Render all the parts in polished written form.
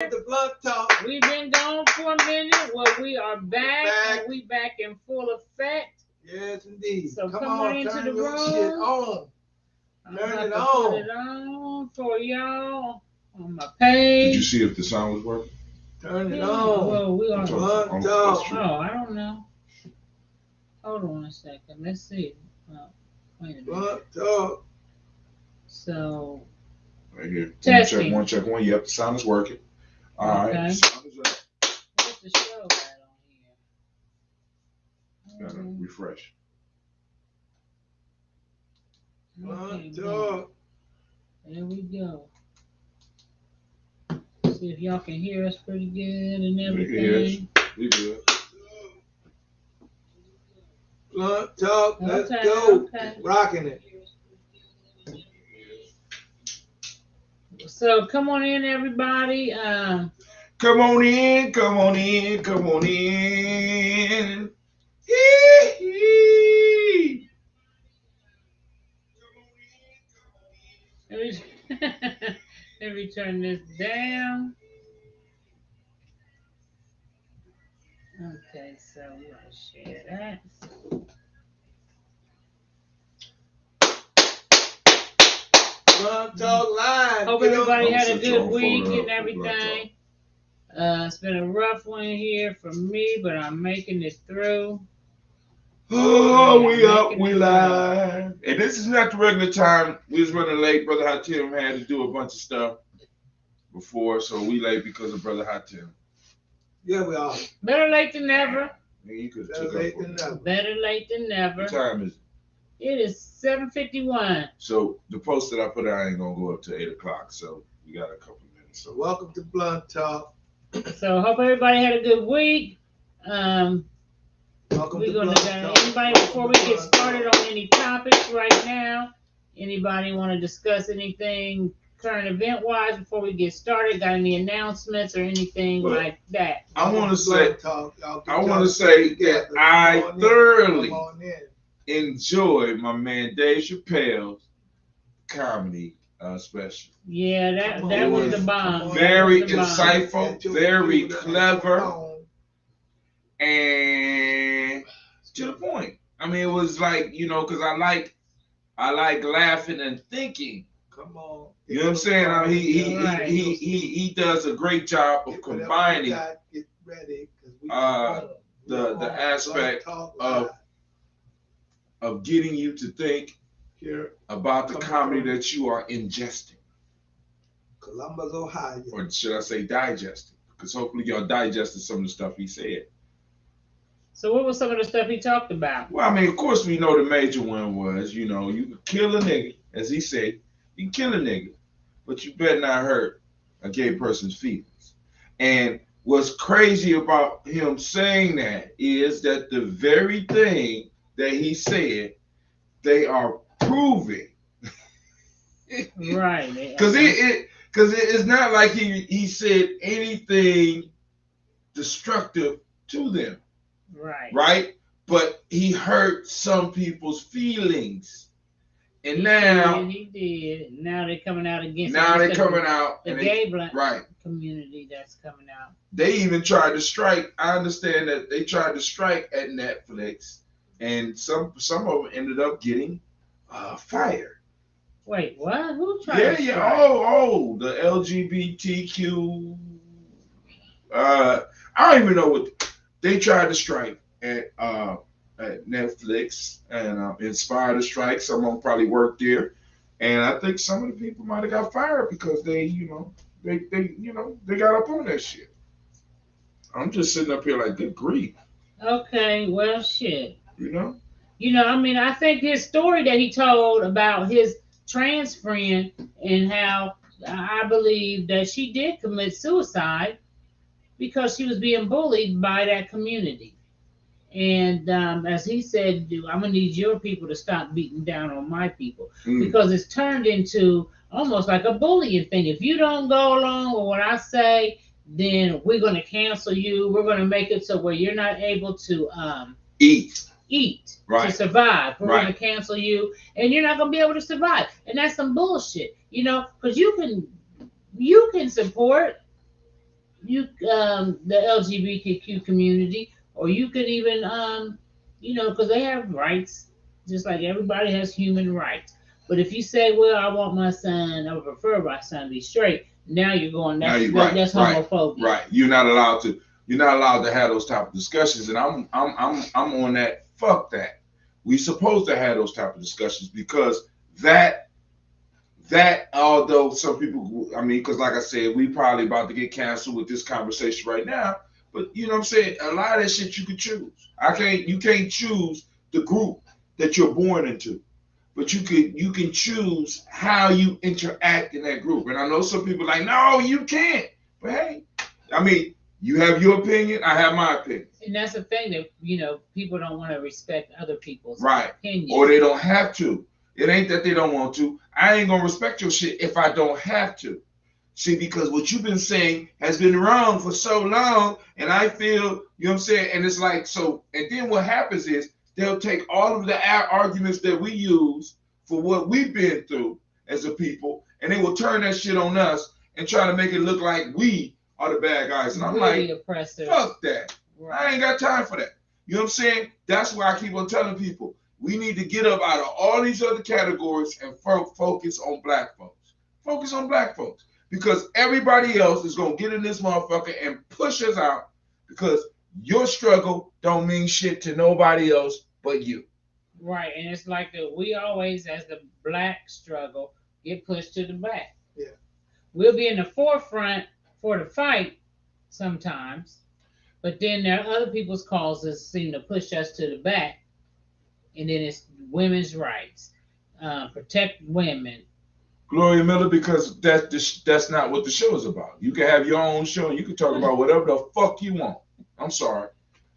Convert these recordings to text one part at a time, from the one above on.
The Blunt Talk. We've been gone for a minute. Well, we are back. And we back in full effect. Yes, indeed. So come on into the room. Shit on. Turn it on. Put it on for y'all on my page. Did you see if the sound was working? Turn it on. Well, we are. Blunt Talk. Oh, I don't know. Hold on a second. Let's see. Wait a minute. Blunt Talk. So. Right here. Testing. Check one. Yep, the sound is working. All right. The sound is up. What's the show at on here? Gotta refresh. Blunt Talk. There we go. See if y'all can hear us pretty good and everything. We good. Blunt Talk. Let's go. Okay. Rocking it. So come on in, everybody. Come on in. Come on in. Come on in. Let me turn this down. Okay, so we're going to share that. Blunt Talk Live. Hope everybody had a good week and everything. It's been a rough one here for me, but I'm making it through. Oh, we up, we live. And this is not the regular time. We was running late. Brother Hatim had to do a bunch of stuff before, so we late because of Brother Hatim. Yeah, we are. Better late than never. Man, you could Better have late took than up never. Better late than never. What time is it? It is 7:51. So the post that I put out ain't gonna go up to 8 o'clock. So we got a couple minutes. So welcome to Blunt Talk. So hope everybody had a good week. Welcome we're to gonna Blunt go. Talk. Anybody before we get started on any topics right now? Anybody want to discuss anything current event wise before we get started? Got any announcements or anything like that? I want to say that I Come thoroughly on in. enjoyed my man Dave Chappelle's comedy special. Yeah, that was the bomb. Very insightful, very clever, and to the point. I mean, it was like, because I like laughing and thinking. Come on. You know what I'm saying? I mean, he does a great job of combining the aspect of getting you to think about the comedy that you are ingesting. Columbus, Ohio. Or should I say digesting? Because hopefully y'all digested some of the stuff he said. So what was some of the stuff he talked about? Well, I mean, of course we know the major one was, you can kill a nigga, as he said, you can kill a nigga, but you better not hurt a gay person's feelings. And what's crazy about him saying that is that the very thing that he said, they are proving. Right. Because it's not like he said anything destructive to them. Right. Right? But he hurt some people's feelings. And now he did. Now they're coming out against. Now they're coming out. The gay black right community that's coming out. They even tried to strike. I understand that they tried to strike at Netflix, and some of them ended up getting fired. Wait, what? Who tried to strike? Yeah. Oh, the LGBTQ. I don't even know what they tried to strike at Netflix and inspired a strike. Some of them probably worked there, and I think some of the people might have got fired because they got up on that shit. I'm just sitting up here like, good grief. Okay, well, shit. I mean, I think his story that he told about his trans friend and how I believe that she did commit suicide because she was being bullied by that community. And as he said, I'm going to need your people to stop beating down on my people because it's turned into almost like a bullying thing. If you don't go along with what I say, then we're going to cancel you. We're going to make it so where you're not able to eat to survive. We're going to cancel you and you're not going to be able to survive. And that's some bullshit, because you can support the LGBTQ community, or you could even because they have rights, just like everybody has human rights. But if you say, well, I want my son, I would prefer my son to be straight, now you're going, Now that's you're right, that's right, homophobia. right. You're not allowed to. You're not allowed to have those type of discussions, and I'm on that. Fuck that. We supposed to have those type of discussions because that although some people, I mean, because like I said, we probably about to get canceled with this conversation right now. But you know what I'm saying? A lot of that shit you can choose. You can't choose the group that you're born into, but you can choose how you interact in that group. And I know some people are like, no, you can't. But hey, I mean, you have your opinion, I have my opinion. And that's the thing that people don't want to respect other people's right. opinions, or they don't have to. It ain't that they don't want to. I ain't gonna respect your shit if I don't have to. See, because what you've been saying has been wrong for so long, and I feel, you know what I'm saying? And it's like, so, and then what happens is they'll take all of the arguments that we use for what we've been through as a people, and they will turn that shit on us and try to make it look like we are the bad guys. And I'm really like, oppressive. Fuck that. Right. I ain't got time for that. You know what I'm saying? That's why I keep on telling people, we need to get up out of all these other categories and focus on black folks. Focus on black folks. Because everybody else is going to get in this motherfucker and push us out because your struggle don't mean shit to nobody else but you. Right. And it's like we always, as the black struggle, get pushed to the back. Yeah. We'll be in the forefront for the fight sometimes, but then there are other people's causes seem to push us to the back. And then it's women's rights, protect women. Gloria Miller, because that's not what the show is about. You can have your own show and you can talk about whatever the fuck you want. I'm sorry.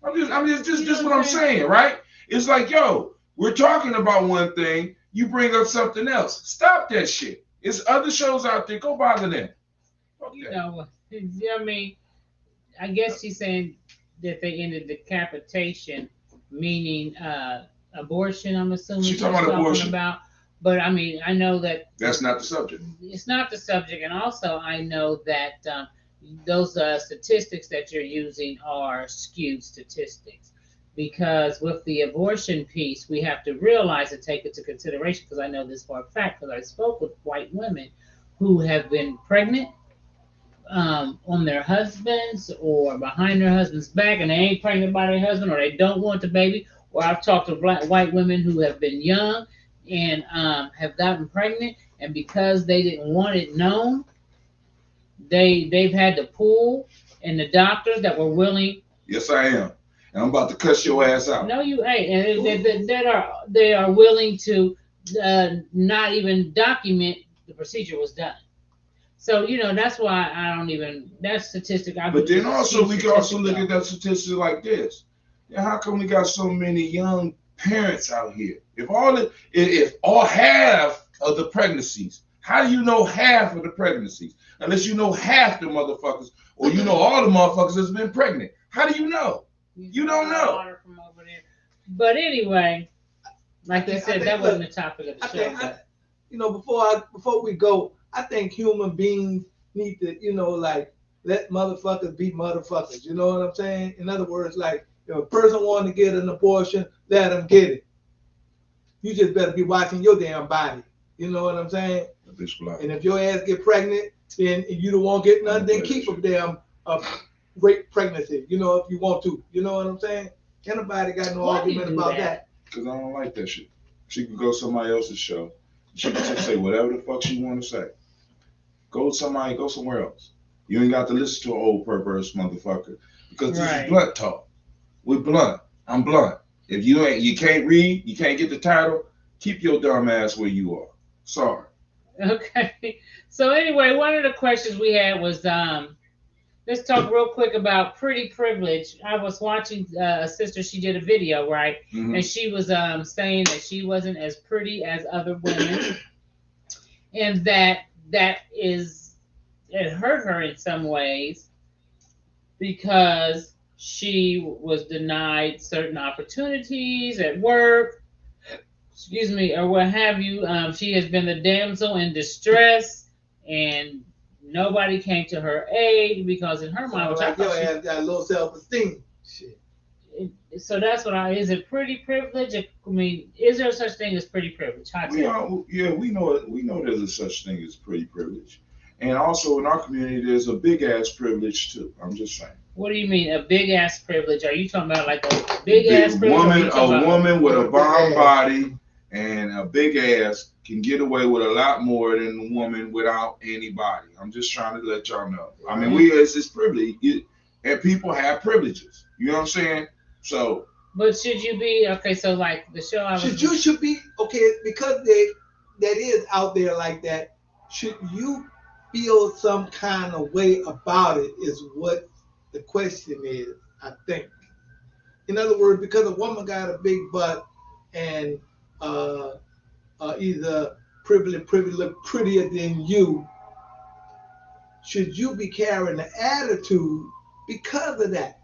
I'm just what I'm saying, right? It's like, yo, we're talking about one thing, you bring up something else. Stop that shit. There's other shows out there. Go bother them. I mean, I guess she's saying that they ended decapitation, meaning abortion. I'm assuming she's talking about abortion. But I mean, I know that that's not the subject. It's not the subject, and also I know that those statistics that you're using are skewed statistics, because with the abortion piece, we have to realize and take it into consideration. Because I know this for a fact, because I spoke with white women who have been pregnant on their husbands or behind their husband's back, and they ain't pregnant by their husband, or they don't want the baby. Or I've talked to white women who have been young and have gotten pregnant, and because they didn't want it known, they've had to pull, and the doctors that were willing. Yes, I am, and I'm about to cuss your ass out. No, you ain't, and they are willing to not even document the procedure was done. So that's why I don't even that statistic. But then also we can also look at that statistic like this. How come we got so many young parents out here? If all half of the pregnancies, how do you know half of the pregnancies? Unless you know half the motherfuckers, or you know all the motherfuckers that's been pregnant. How do you know? You don't know. But anyway, like you said, that wasn't the topic of the show. Before we go, I think human beings need to, let motherfuckers be motherfuckers. You know what I'm saying? In other words, like, if a person wants to get an abortion, let them get it. You just better be watching your damn body. You know what I'm saying? And if your ass get pregnant, then you don't want to get nothing, then keep a damn rape pregnancy. If you want to. You know what I'm saying? Anybody got no argument about that? Because I don't like that shit. She can go somebody else's show. She can just say whatever the fuck she want to say. Go somewhere else. You ain't got to listen to an old perverse motherfucker, because this is blunt talk. We're blunt. I'm blunt. If you can't read, you can't get the title, keep your dumb ass where you are. Sorry. Okay. So anyway, one of the questions we had was, let's talk real quick about pretty privilege. I was watching a sister, she did a video, right? Mm-hmm. And she was saying that she wasn't as pretty as other women, and that it hurt her in some ways because she was denied certain opportunities at work, or what have you. She has been the damsel in distress, and nobody came to her aid because in her mind, So which I like your thought ass got low self-esteem. Shit. so that's what I is it pretty privilege? I mean, is there such thing as pretty privilege? Hot We take. are, yeah, we know it. We know there's a such thing as pretty privilege, and also in our community, there's a big ass privilege too. I'm just saying. What do you mean a big ass privilege? Are you talking about like a big ass Big privilege? Or are woman, you a talking about woman with a With a big bomb ass. body and a big ass can get away with a lot more than a woman without anybody. I'm just trying to let y'all know. I mean, Mm. it's privilege, and people have privileges. You know what I'm saying? So but should you be okay? So like the show I was Should be okay because that is out there like that. Should you feel some kind of way about it? Is what the question is. I think. In other words, because a woman got a big butt and uh, either privileged, prettier than you, should you be carrying the attitude because of that?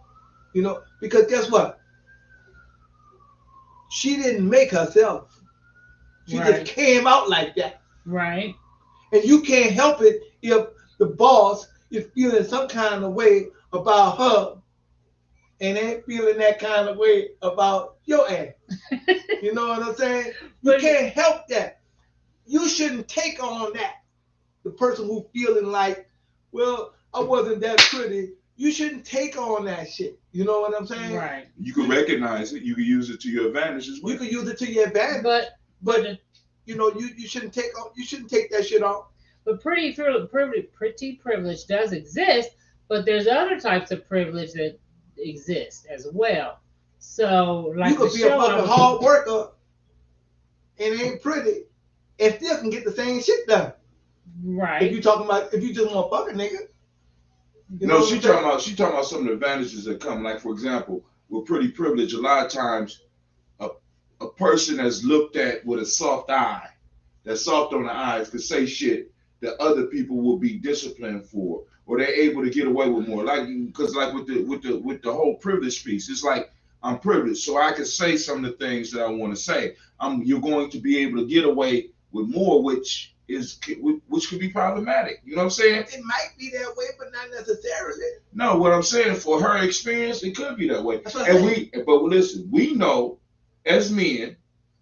You know, because guess what? She didn't make herself. She just right, came out like that. right. And you can't help it if the boss is feeling some kind of way about her and ain't feeling that kind of way about your ass. You know what I'm saying? You But can't help that. You shouldn't take on that. The person who feeling like, well, I wasn't that pretty. You shouldn't take on that shit. You know what I'm saying? right. you can recognize it. You can use it to your advantage as well. You can use it to your advantage, But you know you shouldn't take that shit off. but pretty privilege does exist, but there's other types of privilege that exist as well. So You like the could be a show I fucking was hard worker and ain't pretty and still can get the same shit done. right. If you just want to fuck a nigga, you know No, what I'm saying? she talking about some of the advantages that come. Like for example, with pretty privilege, a lot of times a a person that's looked at with a soft eye, that's soft on the eyes, could say shit that other people will be disciplined for, or they're able to get away with more. Like because like with the whole privilege piece, it's like I'm privileged, so I can say some of the things that I want to say. You're going to be able to get away with more, which could be problematic. You know what I'm saying? It might be that way, but not necessarily. No, what I'm saying for her experience, it could be that way. That's what I'm saying. But listen, we know as men,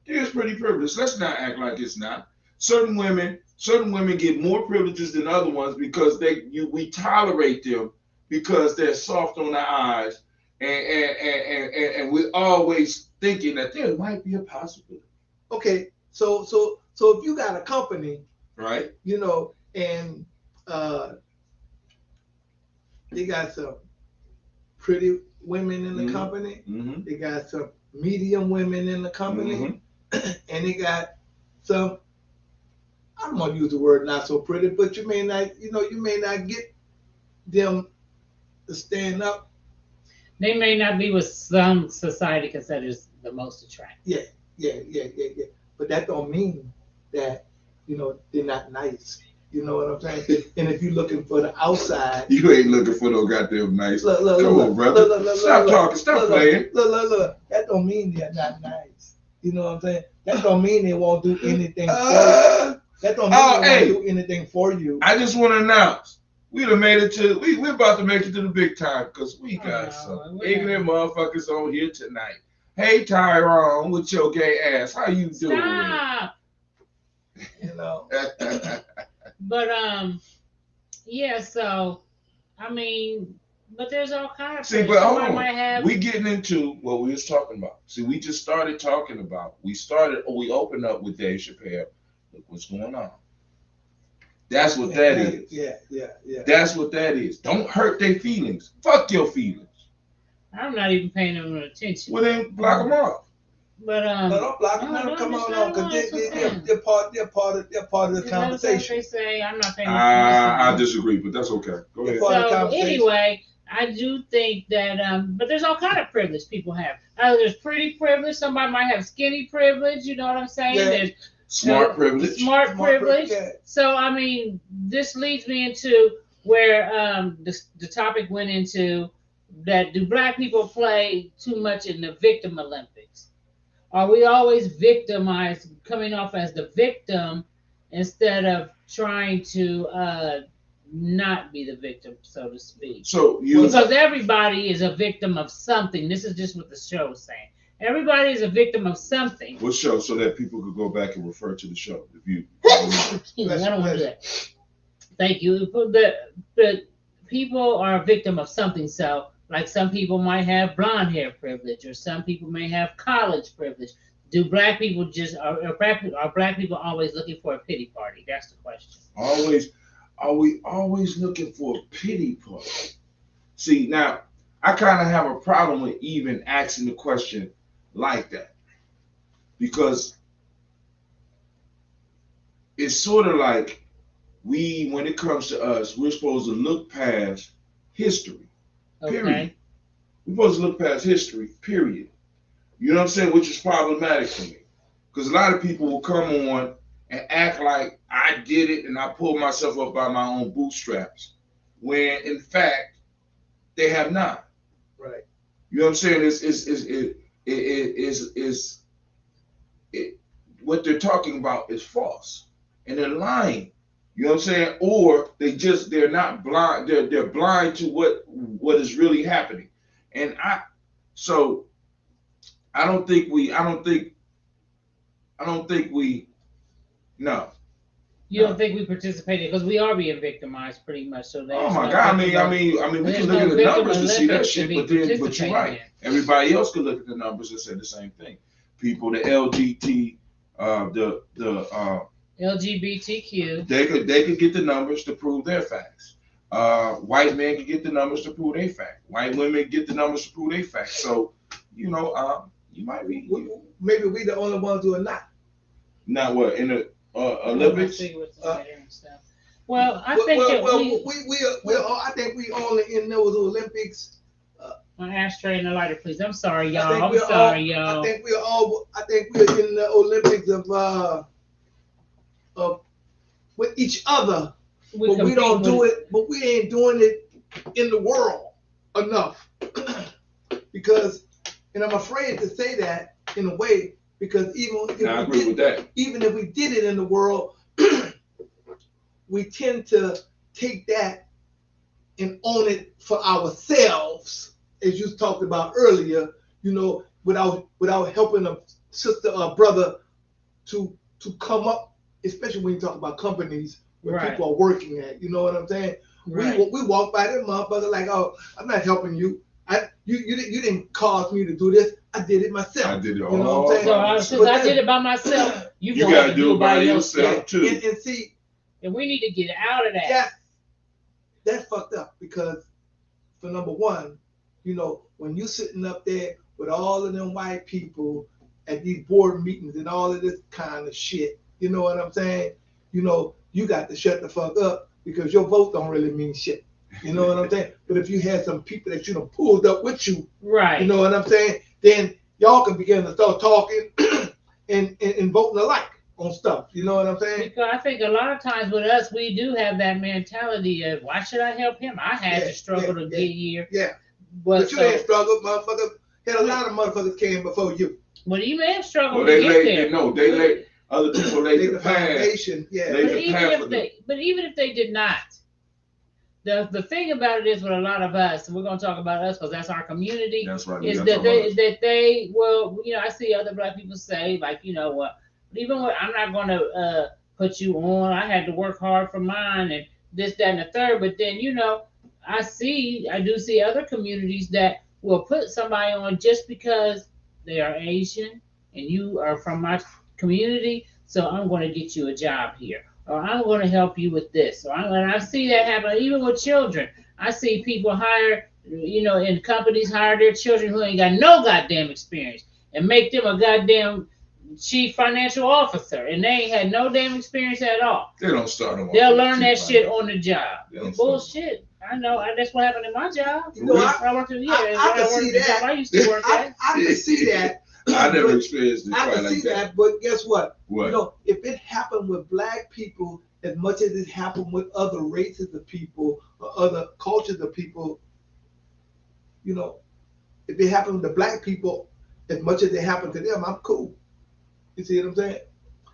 it is pretty privileged. Let's not act like it's not. Certain women get more privileges than other ones because we tolerate them because they're soft on the eyes, and we're always thinking that there might be a possibility. Okay, so if you got a company, Right? you know, and they got some pretty women in the company, Mm-hmm. they got some medium women in the company, and they got some. I'm gonna use the word not so pretty, but you may not get them to stand up. They may not be what some society considers the most attractive. Yeah. But that don't mean that they're not nice. You know what I'm saying? And if you're looking for the outside, You ain't looking for no goddamn nice. look, Come on, brother. Stop talking. Stop playing. Look. That don't mean they're not nice. You know what I'm saying? That don't mean they won't do anything for you. That don't mean they won't do anything for you. I just want to announce we done made it to we're about to make it to the big time because we got some ignorant motherfuckers on here tonight. Hey Tyrone, with your gay ass, how you doing? Stop. You know. But yeah. So I mean, but there's all kinds of. See, but hold on. Might have. We getting into what we was talking about. See, we just started talking about. We opened up with Dave Chappelle. Look what's going on. That's what that is. Yeah. That's what that is. Don't hurt their feelings. Fuck your feelings. I'm not even paying them attention. Well, then block them off. But no, don't block them. No, come on, because they're part of the conversation. They say I'm not paying. I disagree, but that's okay. Go ahead. So anyway, I do think that but there's all kind of privilege people have. There's pretty privilege. Somebody might have skinny privilege. You know what I'm saying? Yeah. There's smart privilege. Smart privilege. Yeah. So I mean, this leads me into where the topic went into that. Do black people play too much in the victim Olympics? Are we always victimized, coming off as the victim instead of trying to not be the victim, so to speak. So you Because everybody is a victim of something. This is just what the show is saying. Everybody is a victim of something. what show so that people could go back and refer to the show. If you, I don't want to do that. Thank you. The people are a victim of something. So, like some people might have blonde hair privilege, or some people may have college privilege. Do black people just are black people always looking for a pity party? That's the question. always, are we always looking for a pity party? See, now I kind of have a problem with even asking the question like that because it's sort of like when it comes to us, we're supposed to look past history. Period. Okay. We're supposed to look past history. Period. You know what I'm saying? Which is problematic for me because a lot of people will come on and act like I did it and I pulled myself up by my own bootstraps, when in fact they have not. Right. You know what I'm saying? Is what they're talking about is false, and they're lying. You know what I'm saying? Or they're not blind. They're blind to what is really happening. And so I don't think we no. You don't think we participated because we are being victimized pretty much. So Oh my God! I mean, we can look at the numbers to see that shit, but you're right. Everybody else can look at the numbers and say the same thing. People, the LGBT, the LGBTQ, they could get the numbers to prove their facts. White men can get the numbers to prove their fact. White women get the numbers to prove their fact. So, you might be. Maybe we the only ones who are not. Not what in the Olympics. Well, I think I think we only in those Olympics. My ashtray and the lighter, please. I'm sorry, y'all. I'm sorry, y'all. I think we're in the Olympics of with each other, but we don't do it. But we ain't doing it in the world enough because, and I'm afraid to say that in a way because I agree with that. Even if we did it in the world, we tend to take that and own it for ourselves, as you talked about earlier. Without helping a sister or brother to come up, especially when you talk about companies where people are working at. You know what I'm saying? Right. We walk by them motherfucker like, oh, I'm not helping you. You didn't cause me to do this. I did it myself. I did it all. You know what I'm saying? Since I did it by myself, you got to do it by yourself too. And see, and we need to get out of that. Yeah, that's fucked up because, for number one, when you sitting up there with all of them white people at these board meetings and all of this kind of shit, you know what I'm saying? You got to shut the fuck up because your vote don't really mean shit. You know what I'm saying? But if you had some people that you done pulled up with you, right? You know what I'm saying? Then y'all can begin to start talking and voting alike on stuff. You know what I'm saying? Because I think a lot of times with us, we do have that mentality of why should I help him? I had to struggle to get here. Yeah. But you ain't struggled, motherfucker. Had a lot of motherfuckers came before you. But you may have struggled to get there. They laid other people laid the foundation. Yeah. But even if they did not, the thing about it is with a lot of us, and we're going to talk about us because that's our community. That's right. Is that they I see other black people say like, even when I'm not going to put you on, I had to work hard for mine and this, that, and the third. But then, I do see other communities that will put somebody on just because they are Asian and you are from my community. So I'm going to get you a job here, or I'm going to help you with this. And I see that happen even with children. I see people hire, in companies hire their children who ain't got no goddamn experience and make them a goddamn chief financial officer, and they ain't had no damn experience at all. They don't start them. They'll learn that shit on the job. Bullshit. I know. That's what happened in my job. I can see that. I used to work at. I can see that. I never experienced it quite like that. I can see that, but guess what? What? If it happened with black people as much as it happened with other races of people or other cultures of people, if it happened to black people as much as it happened to them, I'm cool. You see what I'm saying?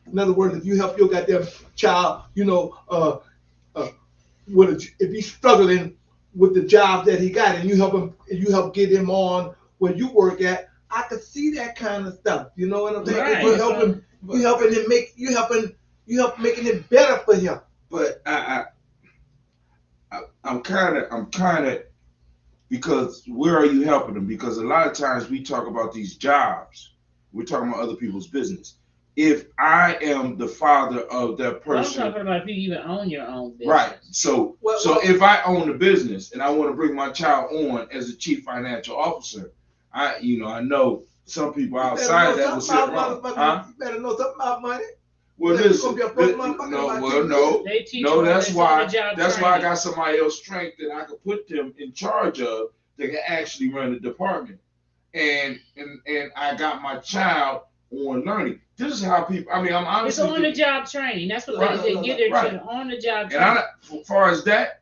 In other words, if you help your goddamn child, if he's struggling with the job that he got, and you help get him on where you work at. I could see that kind of stuff. You know what I'm saying? Right. You helping him you help making it better for him. But I'm kind of because where are you helping them? Because a lot of times we talk about these jobs, we're talking about other people's business. If I am the father of that person, well, I'm talking about if you even own your own business. right? So if I own a business and I want to bring my child on as a chief financial officer, I know some people outside that will say, wrong. You better know something about money. Well, listen, no, that's why I got somebody else strength that I could put them in charge of that can actually run the department. And I got my child on learning. This is how people. I mean, I'm honestly. It's on the job training. That's what they get their children on the job training. And as far as that,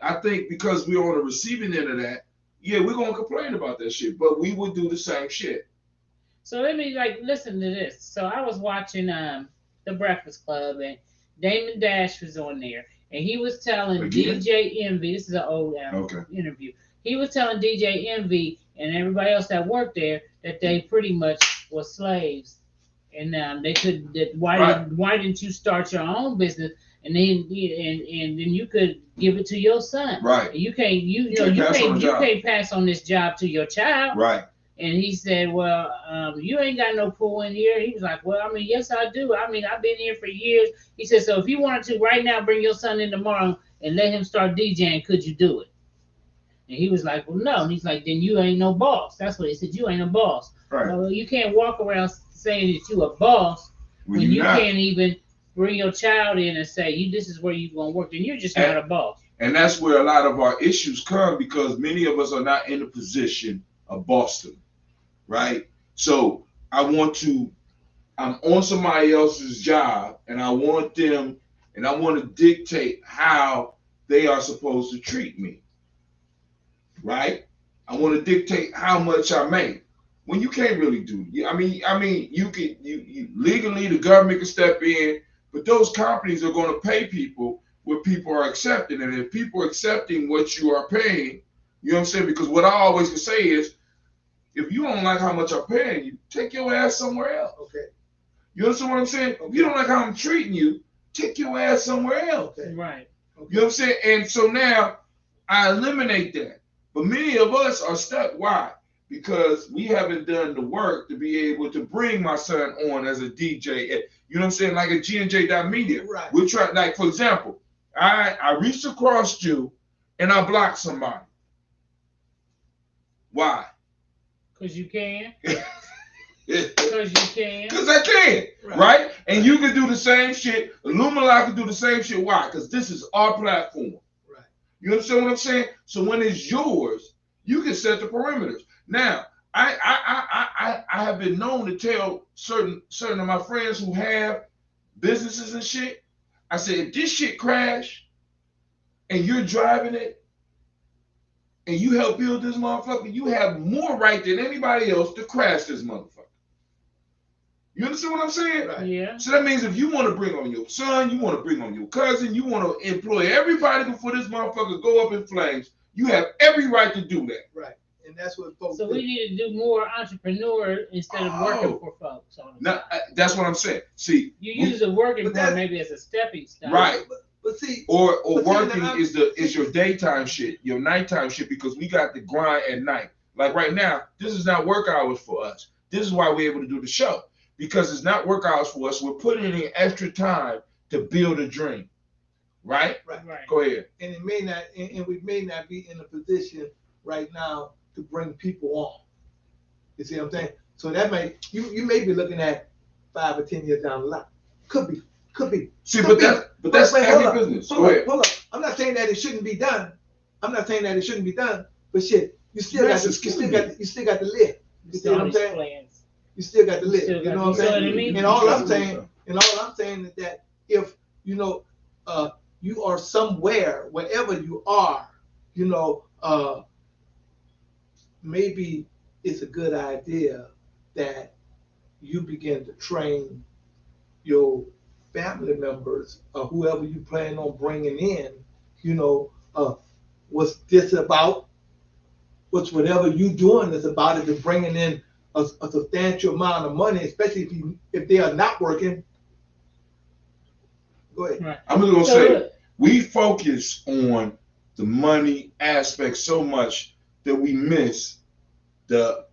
I think because we're on the receiving end of that, yeah, we're gonna complain about that shit, but we would do the same shit. So let me listen to this. So I was watching The Breakfast Club, and Damon Dash was on there, and he was telling DJ Envy. This is an old interview. He was telling DJ Envy and everybody else that worked there that they pretty much were slaves, and they could. Why didn't you start your own business, and then you could give it to your son? Right. You can't pass on this job to your child. Right. And he said, well, you ain't got no pull in here. He was like, well, I mean, yes, I do. I mean, I've been here for years. He said, so if you wanted to right now, bring your son in tomorrow and let him start DJing, could you do it? And he was like, well, no. And he's like, then you ain't no boss. That's what he said. You ain't a boss. Right. Well, you can't walk around saying that you a boss when you can't even bring your child in and say, this is where you're going to work. Then you're just not a boss. And that's where a lot of our issues come, because many of us are not in a position of bossdom. Right? So I'm on somebody else's job, and I want to dictate how they are supposed to treat me. Right? I want to dictate how much I make. When you can't really do it. I mean, you legally, the government can step in, but those companies are going to pay people what people are accepting. And if people are accepting what you are paying, you know what I'm saying? Because what I always can say is, if you don't like how much I'm paying you, take your ass somewhere else. Okay. You understand what I'm saying? Okay. If you don't like how I'm treating you, take your ass somewhere else. Okay. Right. Okay. You know what I'm saying? And so now I eliminate that. But many of us are stuck. Why? Because we haven't done the work to be able to bring my son on as a DJ. You know what I'm saying? Like a G&J.media. Right. We're trying, like, for example, I reached across you and I blocked somebody. Why? Because you can. Because you can. Because I can, right? And you can do the same shit. Illumina can do the same shit. Why? Because this is our platform. Right. You understand what I'm saying? So when it's yours, you can set the perimeters. Now, I have been known to tell certain of my friends who have businesses and shit. I said, if this shit crash and you're driving it, and you help build this motherfucker, you have more right than anybody else to crash this motherfucker. You understand what I'm saying? Right. Yeah. So that means if you want to bring on your son, you want to bring on your cousin, you want to employ everybody before this motherfucker go up in flames, you have every right to do that. Right. And that's what folks do. We need to do more entrepreneur instead of working for folks. That's what I'm saying. See, you use the working part maybe as a stepping stone. Right. But see, or working is your daytime shit, your nighttime shit, because we got the grind at night. Like right now, this is not work hours for us. This is why we're able to do the show, because it's not work hours for us. We're putting in extra time to build a dream. Right. Go ahead. And it may not, and we may not be in a position right now to bring people on. You see what I'm saying? So that you may be looking at 5 or 10 years down the line. Could be. See, but that's every business. Go ahead. Hold up. I'm not saying that it shouldn't be done. But shit, you still got to live. You see what I'm saying? You still got to live. You know what I'm saying? And all I'm saying is that if you are somewhere, wherever you are, maybe it's a good idea that you begin to train your family members or whoever you plan on bringing in you know, what's this about? What's whatever you doing is about it is bringing in a substantial amount of money, especially if they are not working. Go ahead. Right. I'm just gonna So say look, we focus on the money aspect so much that we miss the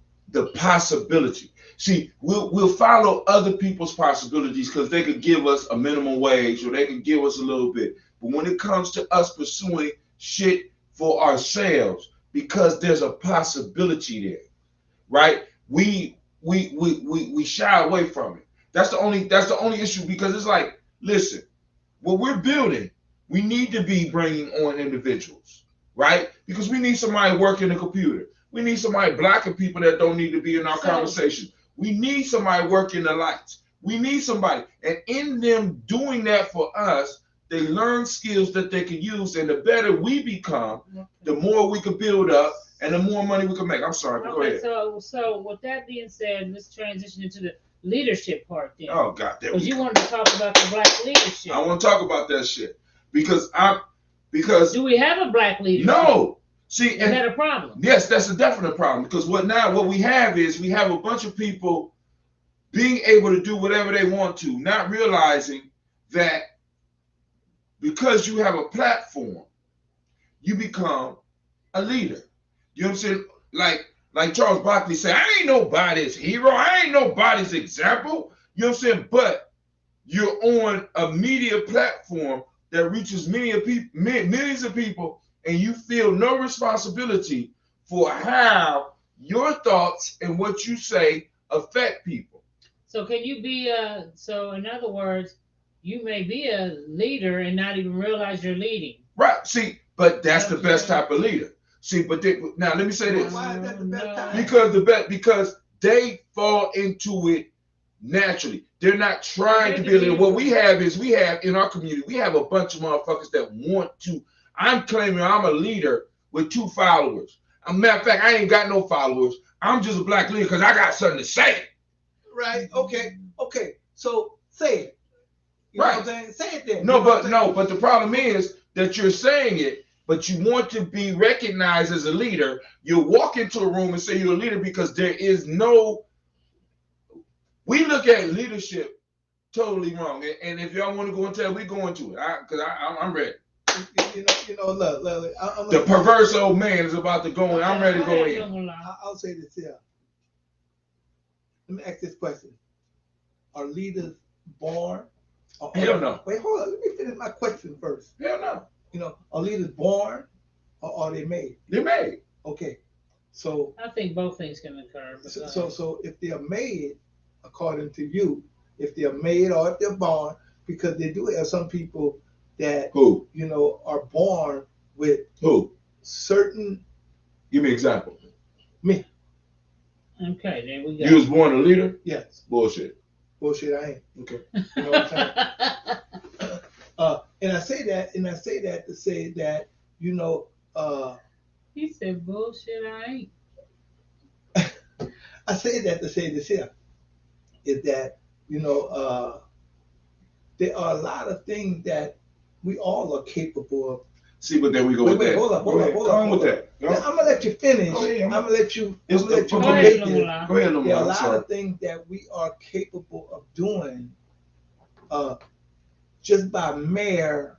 possibility. See, we'll follow other people's possibilities because they could give us a minimum wage or they can give us a little bit. But when it comes to us pursuing shit for ourselves, because there's a possibility there, right? We shy away from it. That's the only issue because it's like, listen, what we're building, we need to be bringing on individuals, right? Because we need somebody working the computer. We need somebody blocking people that don't need to be in our conversation. We need somebody working the lights. We need somebody. And in them doing that for us, they learn skills that they can use. And the better we become, the more we can build up and the more money we can make. I'm sorry, but go okay, ahead. so with that being said, let's transition into the leadership part then. Oh, God, there Because we you go. wanted to talk about the black leadership. I want to talk about that shit because Do we have a black leadership? no. See, Is and that a problem? yes, that's a definite problem because what we have is we have a bunch of people being able to do whatever they want to, not realizing that because you have a platform, you become a leader. You know what I'm saying? Like Charles Barkley said, I ain't nobody's hero. I ain't nobody's example. You know what I'm saying? But you're on a media platform that reaches millions of people, and you feel no responsibility for how your thoughts and what you say affect people. So can you be so in other words, you may be a leader and not even realize you're leading. Right. See, but that's the Okay. best type of leader. See, but now let me say this. Why is that the best time? Because they fall into it naturally. They're not trying to be a leader. What we have in our community, we have a bunch of motherfuckers that want to. I'm claiming I'm a leader with 2 followers. As a matter of fact, I ain't got no followers. I'm just a black leader because I got something to say. Right. Okay. So say it. You know what I'm saying? Say it then. No, You know what I'm saying? but the problem is that you're saying it, but you want to be recognized as a leader. You walk into a room and say you're a leader because there is no. We look at leadership totally wrong. And if y'all want to go into it, we go into it. Because I'm ready. Look, The perverse old man is about to go in. I'm ready to go in. I'll say this here. Let me ask this question: are leaders born? Hell no. Wait, hold on. Let me finish my question first. Hell no. Are leaders born or are they made? They're made. Okay. So I think both things can occur. so if they are made, according to you, if they're made or if they're born, because they do have some people that are born with certain. Give me an example. Me. Okay, there we go. You was born a leader? Yes. Bullshit. Bullshit, I ain't. Okay. You know what I'm saying? And I say that to say that, He said bullshit, I ain't. I say that to say this here, is that, there are a lot of things that we all are capable of. See, but there we go with that. Hold up. I'm gonna let you finish. I'm gonna let you. Go ahead, Go ahead, Lamar. There are a lot of things that we are capable of doing, just by mere,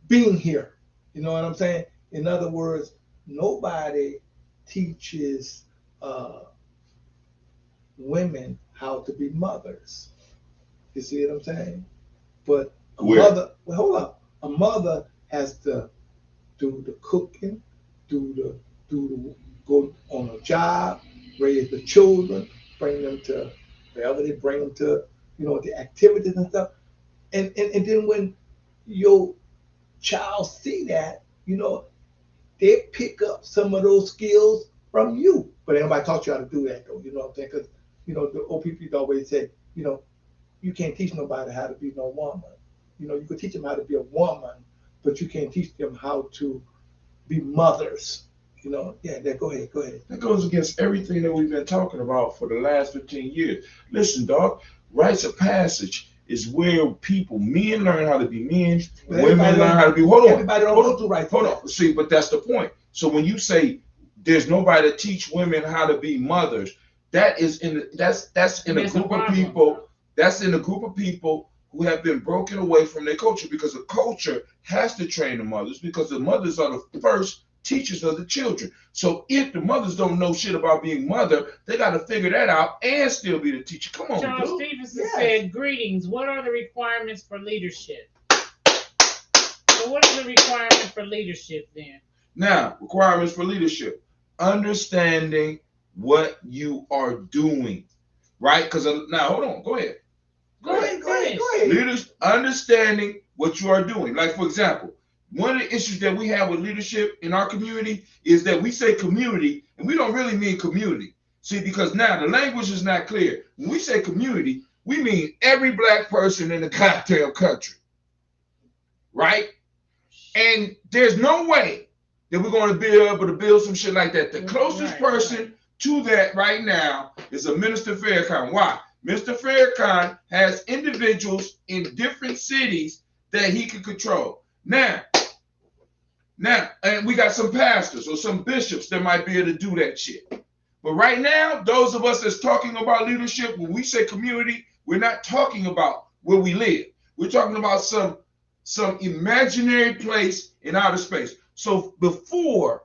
being here. You know what I'm saying? In other words, nobody teaches women how to be mothers. You see what I'm saying? But mother, well, hold up. A mother has to do the cooking, do the go on a job, raise the children, bring them to wherever they bring them to, the activities and stuff. And then when your child see that, they pick up some of those skills from you. But anybody taught you how to do that though, you know what I'm saying? Because, the old people always say, you can't teach nobody how to be no woman. You could teach them how to be a woman, but you can't teach them how to be mothers. Go ahead. That goes against everything that we've been talking about for the last 15 years. Listen, dog, rites of passage is where men learn how to be men, But women learn how to be. Hold on, everybody don't go through right. Hold on. See, but that's the point. So when you say there's nobody to teach women how to be mothers, that's in a group of people. That's in a group of people who have been broken away from their culture, because the culture has to train the mothers, because the mothers are the first teachers of the children. So if the mothers don't know shit about being mother, they got to figure that out and still be the teacher. Come on, Charles dude. Stevenson said, "Greetings. What are the requirements for leadership?" So what is the requirement for leadership then? Now, requirements for leadership: understanding what you are doing, right? Because now, hold on, go ahead. Go ahead. Leaders understanding what you are doing. Like, for example, one of the issues that we have with leadership in our community is that we say community and we don't really mean community. See, because now the language is not clear. When we say community, we mean every black person in the goddamn country, right? And there's no way that we're going to be able to build some shit like that. The closest person to that right now is a Minister Farrakhan. Why? Mr. Farrakhan has individuals in different cities that he can control. Now, and we got some pastors or some bishops that might be able to do that shit. But right now, those of us that's talking about leadership, when we say community, we're not talking about where we live. We're talking about some imaginary place in outer space. So before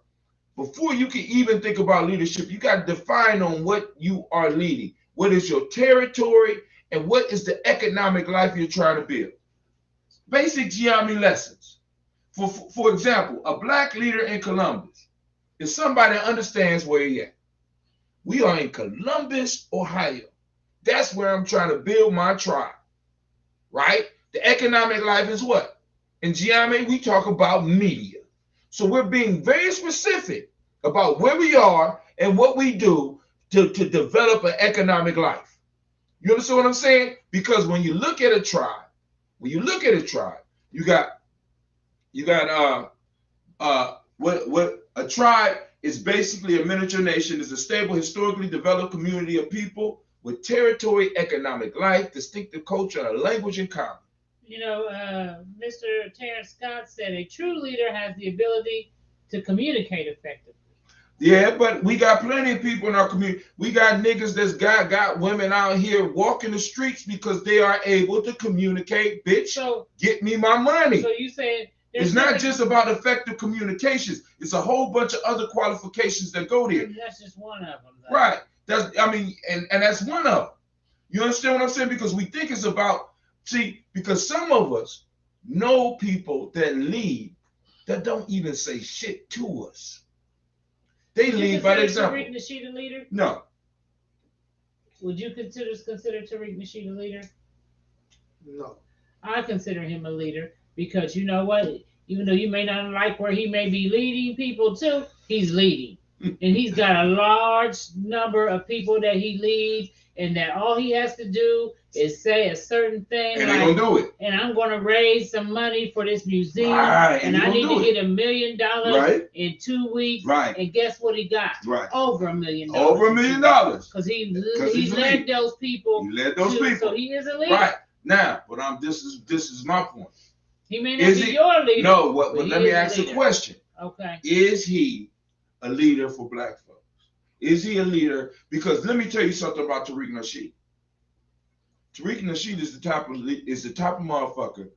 you can even think about leadership, you got to define on what you are leading. What is your territory, and what is the economic life you're trying to build? Basic geometry lessons. For example, a black leader in Columbus is somebody that understands where he at. We are in Columbus, Ohio. That's where I'm trying to build my tribe, right? The economic life is what? In geometry, we talk about media. So we're being very specific about where we are and what we do to develop an economic life. You understand what I'm saying? Because when you look at a tribe, you got what a tribe is basically a miniature nation, is a stable, historically developed community of people with territory, economic life, distinctive culture, and a language in common. You know, Mr. Terrence Scott said a true leader has the ability to communicate effectively. Yeah, but we got plenty of people in our community. We got niggas that's got women out here walking the streets because they are able to communicate. Bitch, so, get me my money. So you said it's not just about effective communications. It's a whole bunch of other qualifications that go there. That's just one of them, though. Right. And that's one of them. You understand what I'm saying? Because we think it's about, because some of us know people that lead that don't even say shit to us. They lead by example. Tariq Nasheed a leader? No. Would you consider Tariq Nasheed a leader? No. I consider him a leader because you know what? Even though you may not like where he may be leading people to, he's leading. And he's got a large number of people that he leads, and that all he has to do is say a certain thing. And they're going to do it. And I'm going to raise some money for this museum. Right. And I need to hit $1 million in 2 weeks. Right. And guess what he got? Right. Over $1 million. Over $1 million. Because he led those people. He led those people. So he is a leader. Right. Now, but this is my point. He may not be your leader. No, but let me ask a question. Okay. Is he a leader for black folks? Is he a leader? Because let me tell you something about Tariq Nasheed. Tariq Nasheed is the type of motherfucker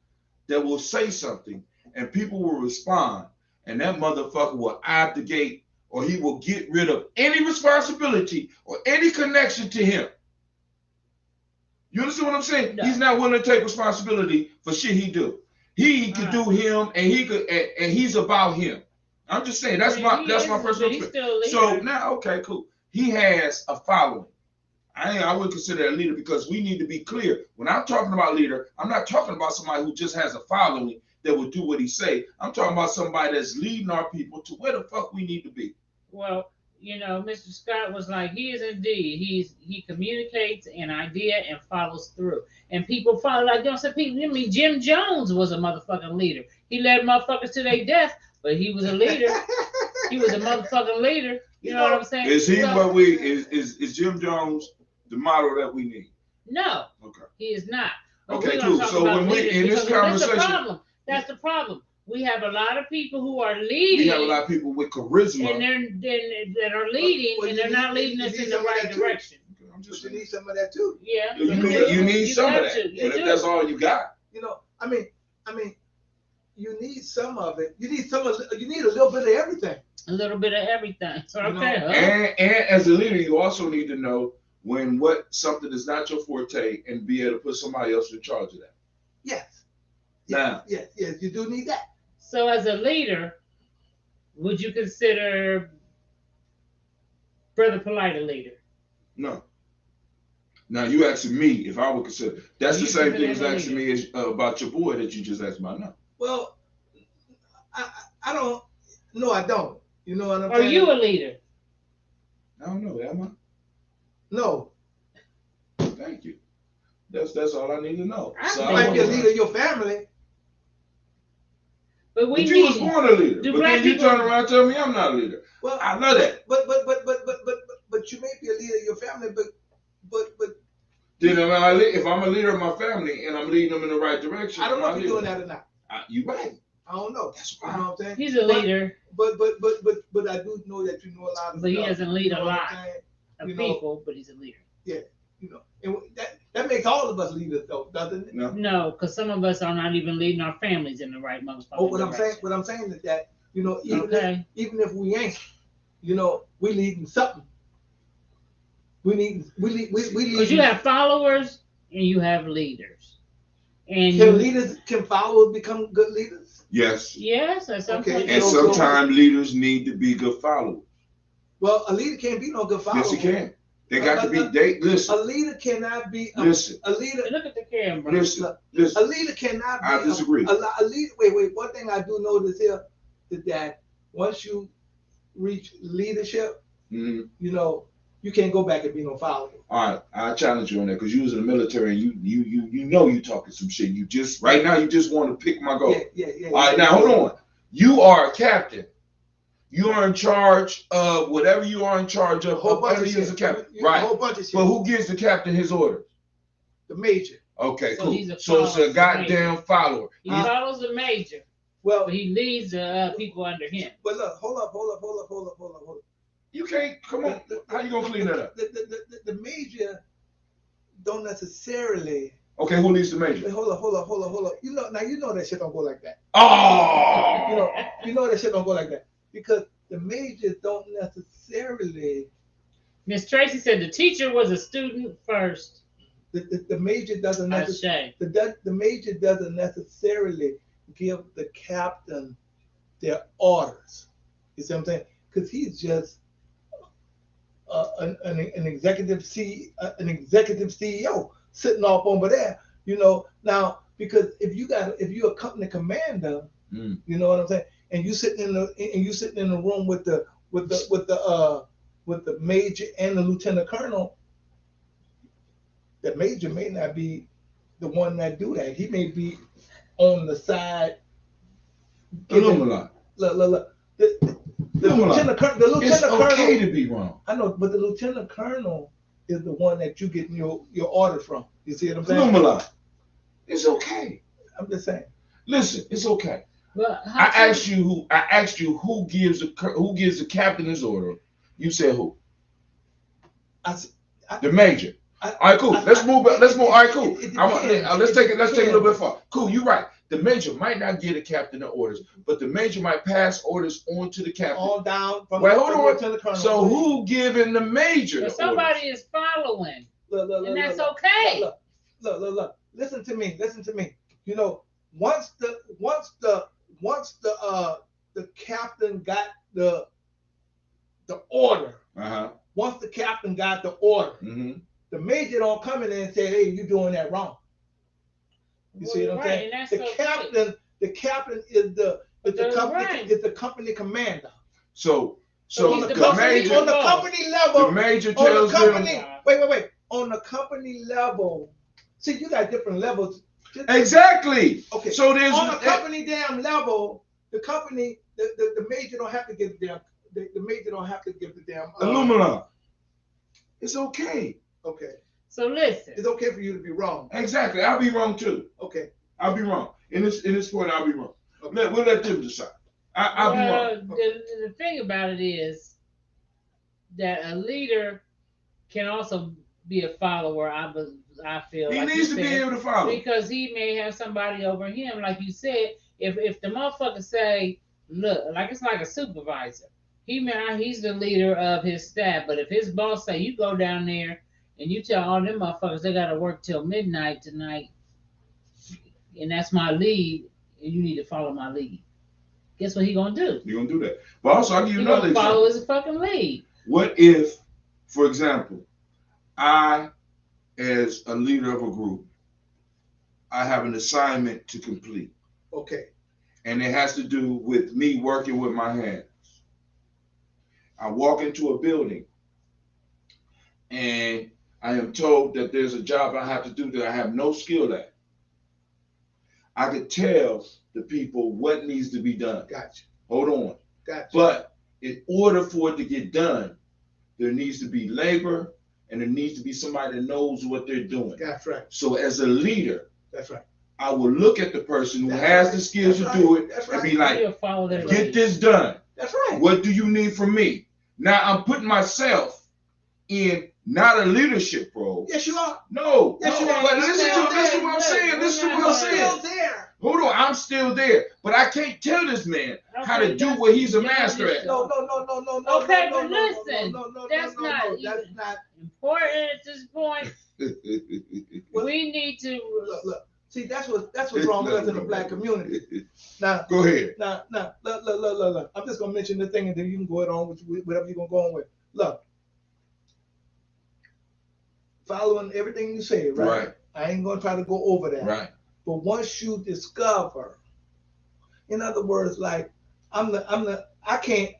that will say something and people will respond, and that motherfucker will abdicate, or he will get rid of any responsibility or any connection to him. You understand what I'm saying? No. He's not willing to take responsibility for shit he do. He could do him, and he's about him. I'm just saying that's my personal opinion. So now, okay, cool. He has a following. I wouldn't consider that a leader, because we need to be clear. When I'm talking about leader, I'm not talking about somebody who just has a following that will do what he say. I'm talking about somebody that's leading our people to where the fuck we need to be. Well, you know, Mr. Scott was like, he is indeed. He communicates an idea and follows through. And people follow, like, you know, some people, I mean, Jim Jones was a motherfucking leader. He led motherfuckers to their death, but he was a leader. He was a motherfucking leader. You know what I'm saying? Is he what we is Jim Jones the model that we need? No. Okay. He is not. But Okay, we're cool. gonna talk So about when we leaders in this because that's the conversation, problem. That's the problem. We have a lot of people who are we leading, have a lot of people with charisma. and that are leading, Well, and you they're not leading us in the right direction. I'm But just you saying. need some of that too. Yeah, You need some of got that. to. And You if do. that's all you got, You know, I mean, you need some of it. You need some of. You need a little bit of everything. A little bit of everything. Okay. know, and as a leader, you also need to know when something is not your forte and be able to put somebody else in charge of that. Yes. Now, yes, you do need that. So as a leader, would you consider Brother Polite a leader? no. Now you asking me if I would consider. That's the same thing as asking me about your boy that you just asked about now. Well, I don't. No, I don't. You know what I'm saying? Are you a leader? I don't know. Am I? No. Thank you. That's all I need to know. I So You think might be a leader of your family. But But you was born a leader. Do But black then you people- turn around and tell me I'm not a leader. Well, I love that. But you may be a leader of your family, but Then if I'm a leader of my family and I'm leading them in the right direction, I don't know I'm if a you're leader. doing that or not. You right. I don't know. That's You right. know what I'm saying? He's a leader, But I do know that you know a lot of but he stuff. doesn't lead You know a what I'm lot saying? of You know- people, but he's a leader. You know, and that makes all of us leaders, though, doesn't it? No. No, because some of us are not even leading our families in the right motherfucking Oh, what I'm direction. saying is that, you know, Okay. even if we ain't, you know, we leading something. We lead. Because you have followers and you have leaders. And Can followers become good leaders? Yes. yes, at some Okay, point. And So- sometimes leaders need to be good followers. Well, a leader can't be no good follower. Yes, he can. They got to be. Listen. A leader cannot be. Listen. A leader. Look at the camera. Listen. A Listen. leader cannot be. I disagree. A leader. Wait. One thing I do notice here is that once you reach leadership, Mhm. you know, you can't go back and be no follower. All right, I challenge you on that because you was in the military and you know you talking some shit. You just right now you just want to pick my goal. Yeah. All right, now hold on. You are a captain. You are in charge of whatever you are in charge of. A whole bunch of you as a shit. captain, A right? whole bunch of shit. But who gives the captain his orders? The major. Okay, So cool. he's a So it's follower, a goddamn follower. He follows the major, Well, but he leads the people under him. but look, hold up. You can't. Come on. How you gonna clean that up? The major don't necessarily. Okay, who leads the major? Wait, hold up. You know that shit don't go like that. Oh. You know that shit don't go like that because the majors don't necessarily. Miss Tracy said the teacher was a student first. The major doesn't necessarily. Ashay. The major doesn't necessarily give the captain their orders. You see what I'm saying? Because he's just an executive CEO sitting off over there. You know now because if you're a company commander, you know what I'm saying, and you sitting in the room with the major and the lieutenant colonel. The major may not be the one that do that. He may be on the side. Look. Look. The lieutenant colonel. It's okay to be wrong. I know, but the lieutenant colonel is the one that you get your orders from. You see what I'm saying? Look. It's okay. I'm just saying. Listen, it's okay. But I asked you who gives the captain his order. You said who? The major. All right, cool. Let's move. All right, cool. Let's take it a little bit far. Cool. You're right. The major might not give the captain the orders, but the major might pass orders on to the captain. All down from Wait, hold on. lieutenant colonel. So who giving the major the But somebody orders? is following, Look, and that's okay. Look. Listen to me. You know, once the captain got the order. Once the captain got the order, the major don't come in and say, "Hey, you're doing that wrong." You see what I'm saying? The captain is the company commander. So he's the the major on the company level. the major On tells the company, them wait. On the company level, see, you got different levels. exactly. Okay. So there's on the company damn level, the major don't have to give the damn. The major don't have to give the damn. aluminum. It's okay. Okay. So listen. It's okay for you to be wrong. Exactly. I'll be wrong too. Okay. I'll be wrong. In this point, I'll be wrong. Okay. We'll let them decide. I'll be wrong. The thing about it is that a leader can also be a follower. I feel He like needs to be able to follow. because he may have somebody over him, like you said. If the motherfucker say, look, like it's like a supervisor. He's the leader of his staff, but if his boss say you go down there and you tell all them motherfuckers they gotta work till midnight tonight, and that's my lead, and you need to follow my lead. Guess what he gonna do? You're gonna do that. But also, I'll give you another example. Follow his fucking lead. What if, for example, I, as a leader of a group, I have an assignment to complete. Okay. And it has to do with me working with my hands. I walk into a building and I am told that there's a job I have to do that I have no skill at. I could tell the people what needs to be done. Gotcha. Hold on. Gotcha. But in order for it to get done, there needs to be labor and there needs to be somebody that knows what they're doing. That's right. So as a leader, that's right, I will look at the person who has the skills to do it and be like, get this done. That's right. What do you need from me? Now I'm putting myself in not a leadership role. Yes, you are. No. Yes, no. you are. But listen to what I'm saying. Listen to what I'm saying. There. Hold on, I'm still there, but I can't tell this man how to do what he's a master at. No. Okay, but listen, that's not important at this point. We need to look. See, that's what's wrong with us in the black community. Now, go ahead. Now, look. I'm just gonna mention the thing, and then you can go it on with whatever you're gonna go on with. Look, following everything you say, right? I ain't gonna try to go over that. Right. But once you discover, in other words, like I can't.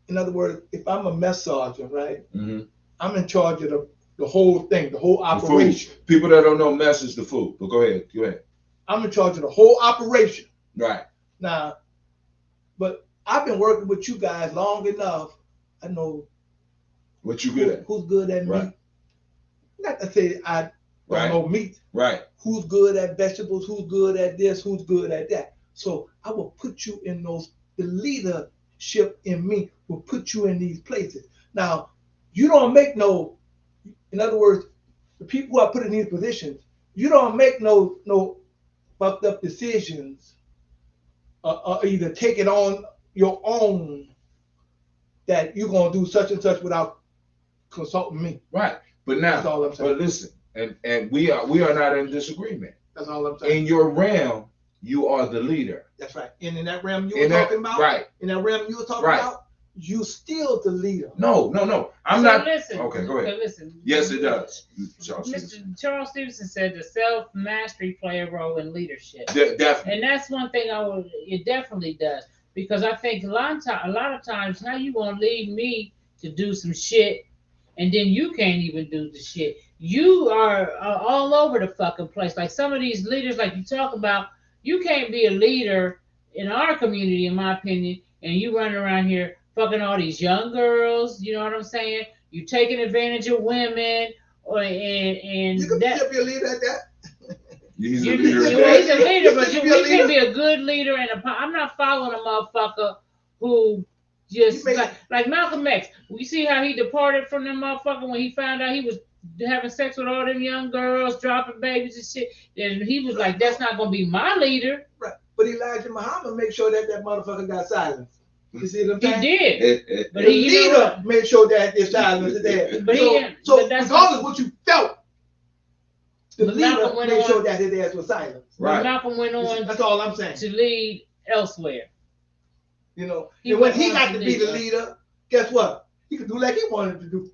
In other words, if I'm a mess sergeant, right? Mm-hmm. I'm in charge of the whole thing, the whole operation. The people that don't know mess is the food. But go ahead. I'm in charge of the whole operation. Right. Now, but I've been working with you guys long enough. I know what you good at. Who's good at meat? Not to say I don't know meat. Right. Who's good at vegetables? Who's good at this? Who's good at that? So I will put you in the leadership in me will put you in these places. Now, you don't make no. In other words, the people who are put in these positions, you don't make no fucked up decisions or either take it on your own that you're going to do such and such without consulting me. Right. But now, that's all I'm saying. But listen, and we are not in disagreement. That's all I'm saying. In your realm, you are the leader. That's right. And in that realm you were talking about, right. In that realm you were talking about, you still the leader. No. I'm not. Listen. Okay, go ahead. Listen. Yes, it does. Mr. Charles Stevenson said the self-mastery play a role in leadership. Definitely. And that's one thing it definitely does. Because I think a lot of times, how you gonna leave me to do some shit and then you can't even do the shit. You are all over the fucking place. Like some of these leaders, like you talk about, you can't be a leader in our community, in my opinion, and you running around here fucking all these young girls. You know what I'm saying? You taking advantage of women, and you can be a leader at that. He's a leader, but you can be a good leader. I'm not following a motherfucker who just like Malcolm X. We see how he departed from them motherfucker when he found out he was having sex with all them young girls, dropping babies and shit. And he was like, "That's not gonna be my leader." Right. But Elijah Muhammad made sure that motherfucker got silenced. You see what I'm saying? He did. But the leader made sure that his silence is there. So regardless of what you felt, the leader made sure that his ass was silent. Right. Malcolm went on. That's all I'm saying. To lead elsewhere. You know, and when he got to be the leader, guess what? He could do like he wanted to do.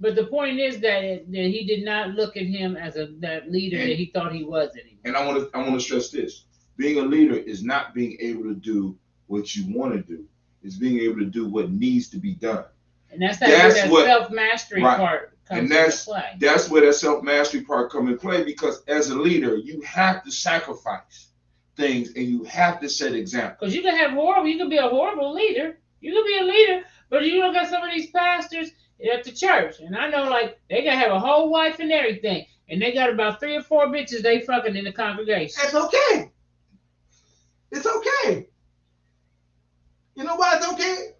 But the point is that he did not look at him as that leader that he thought he was anymore. And I want to stress this: being a leader is not being able to do what you want to do; it's being able to do what needs to be done. And that's that self-mastery part comes into play. That's where that self-mastery part comes into play, because as a leader, you have to sacrifice things and you have to set examples. Because you can be a horrible leader. You can be a leader, but you look at some of these pastors, at the church, and I know like they gotta have a whole wife and everything, and they got about 3 or 4 bitches they fucking in the congregation. It's okay. It's okay. You know why it's okay?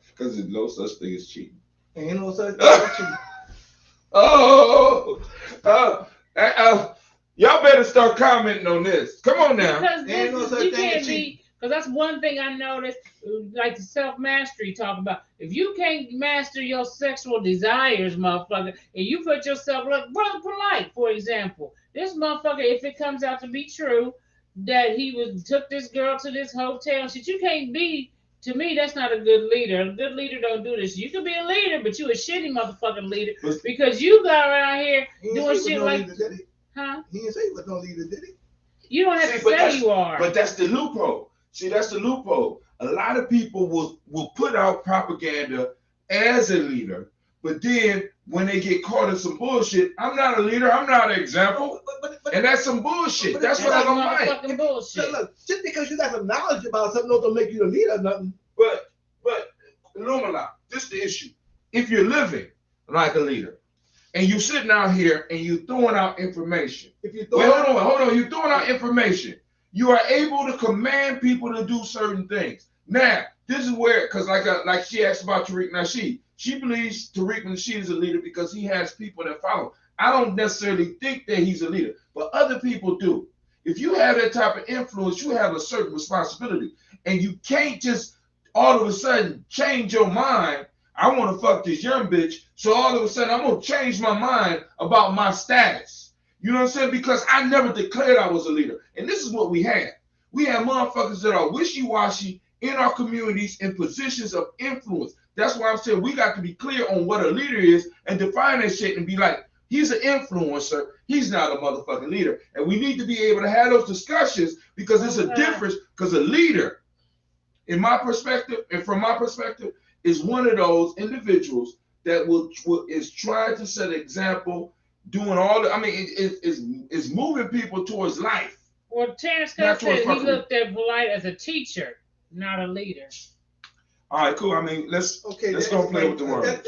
Because there's no such thing as cheating. Ain't no such thing as cheating. Oh, y'all better start commenting on this. Come on now. Because Ain't no such you thing as can't cheating. be, because that's one thing I noticed, like the self-mastery talk about. If you can't master your sexual desires, motherfucker, and you put yourself, like Brother Polite, for example, this motherfucker, if it comes out to be true, that he took this girl to this hotel and shit, you can't be, to me, that's not a good leader. A good leader don't do this. You can be a leader, but you a shitty motherfucking leader because you got around here doing shit no like, leader, did he? huh? He didn't say he was no leader, did he? You don't have to say you are. But that's the loophole. See, that's the loophole. A lot of people will put out propaganda as a leader, but then when they get caught in some bullshit, I'm not a leader, I'm not an example. And that's some bullshit. That's what I don't like. Bullshit. Look, just because you got some knowledge about something don't make you a leader or nothing. But Lumala, this is the issue. If you're living like a leader and you're sitting out here and you're throwing out information. Hold on. You're throwing out information. You are able to command people to do certain things. Now, this is where, because like she asked about Tariq Nasheed, she believes Tariq Nasheed is a leader because he has people that follow. I don't necessarily think that he's a leader, but other people do. If you have that type of influence, you have a certain responsibility. And you can't just all of a sudden change your mind. I want to fuck this young bitch, so all of a sudden I'm going to change my mind about my status. You know what I'm saying? Because I never declared I was a leader. And this is what we have. We have motherfuckers that are wishy-washy in our communities in positions of influence. That's why I'm saying we got to be clear on what a leader is and define that shit and be like, he's an influencer. He's not a motherfucking leader. And we need to be able to have those discussions because it's a difference. Because a leader, in my perspective and from my perspective, is one of those individuals that is trying to set an example, doing all the, I mean, it's moving people towards life. Well, Terrence Scott said he looked at Polite as a teacher, not a leader. All right, cool. I mean, let's go play with the word.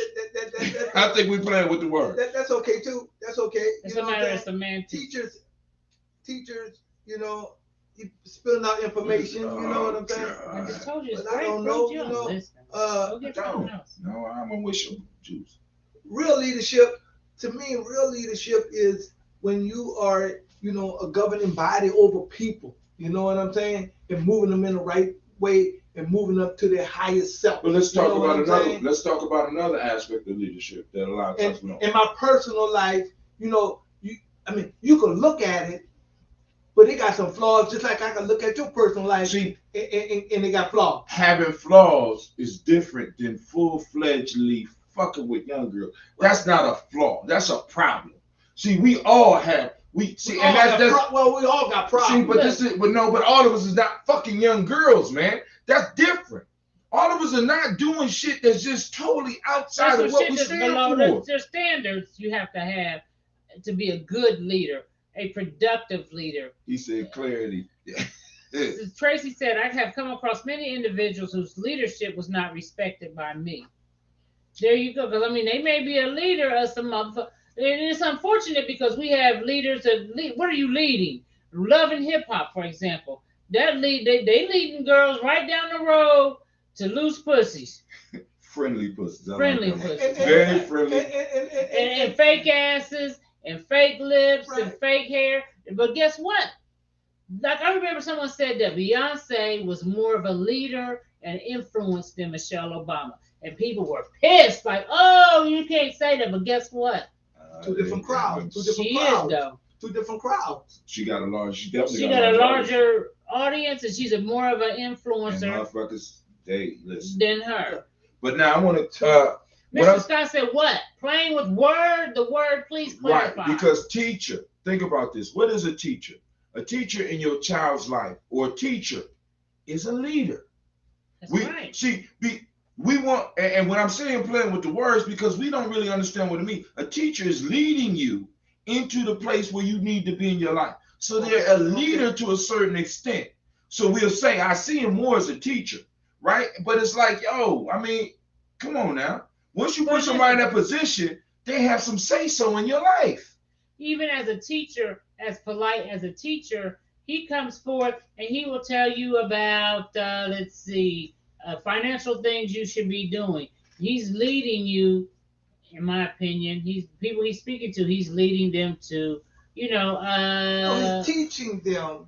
I think we're playing with the word. That's okay too. That's okay. It's a matter of semantics. Teachers, you know, spilling out information. You know what I'm saying? I just told you it's but great. I don't know. You know, no, I'm gonna wish you juice. Real leadership, to me, real leadership is when you are, you know, a governing body over people. You know what I'm saying? And moving them in the right way and moving up to their highest self. But let's talk about another. Let's talk about another aspect of leadership that a lot of times we don't. In my personal life, you know, you can look at it, but it got some flaws, just like I can look at your personal life. See, and it got flaws. Having flaws is different than full-fledgedly fucking with young girls. That's not a flaw. That's a problem. See, we all have. We all got problems. See, but all of us is not fucking young girls, man. That's different. All of us are not doing shit that's just totally outside of what we stand for. There's standards you have to have to be a good leader, a productive leader. He said clarity. Tracy said, I have come across many individuals whose leadership was not respected by me. There you go. Because, I mean, they may be a leader of some motherfucker. And it's unfortunate because we have leaders that lead. What are you leading? Love and hip hop, for example. That they leading girls right down the road to loose pussies. Friendly pussies. Friendly pussies. Very friendly. And fake asses and fake lips and fake hair. But guess what? Like I remember someone said that Beyonce was more of a leader and influenced than Michelle Obama. And people were pissed, like, oh, you can't say that. But guess what? Two different crowds. Two different crowds. She got a large. She got a larger audience, and she's more of an influencer. And motherfuckers, they listen. Than her. But now I want to. Mr. Scott said, "What? Playing with the word? Please clarify." Right, because teacher. Think about this. What is a teacher? A teacher in your child's life, or a teacher, is a leader. That's right. See, we want, and when I'm saying playing with the words, because we don't really understand what it means. A teacher is leading you into the place where you need to be in your life. So they're a leader to a certain extent. So we'll say, I see him more as a teacher, right? But it's like, yo, I mean, come on now. Once you put somebody in that position, they have some say-so in your life. Even as a teacher, as polite as a teacher, he comes forth and he will tell you about, financial things you should be doing. He's leading you, in my opinion. People he's speaking to. He's leading them to, No, he's teaching them.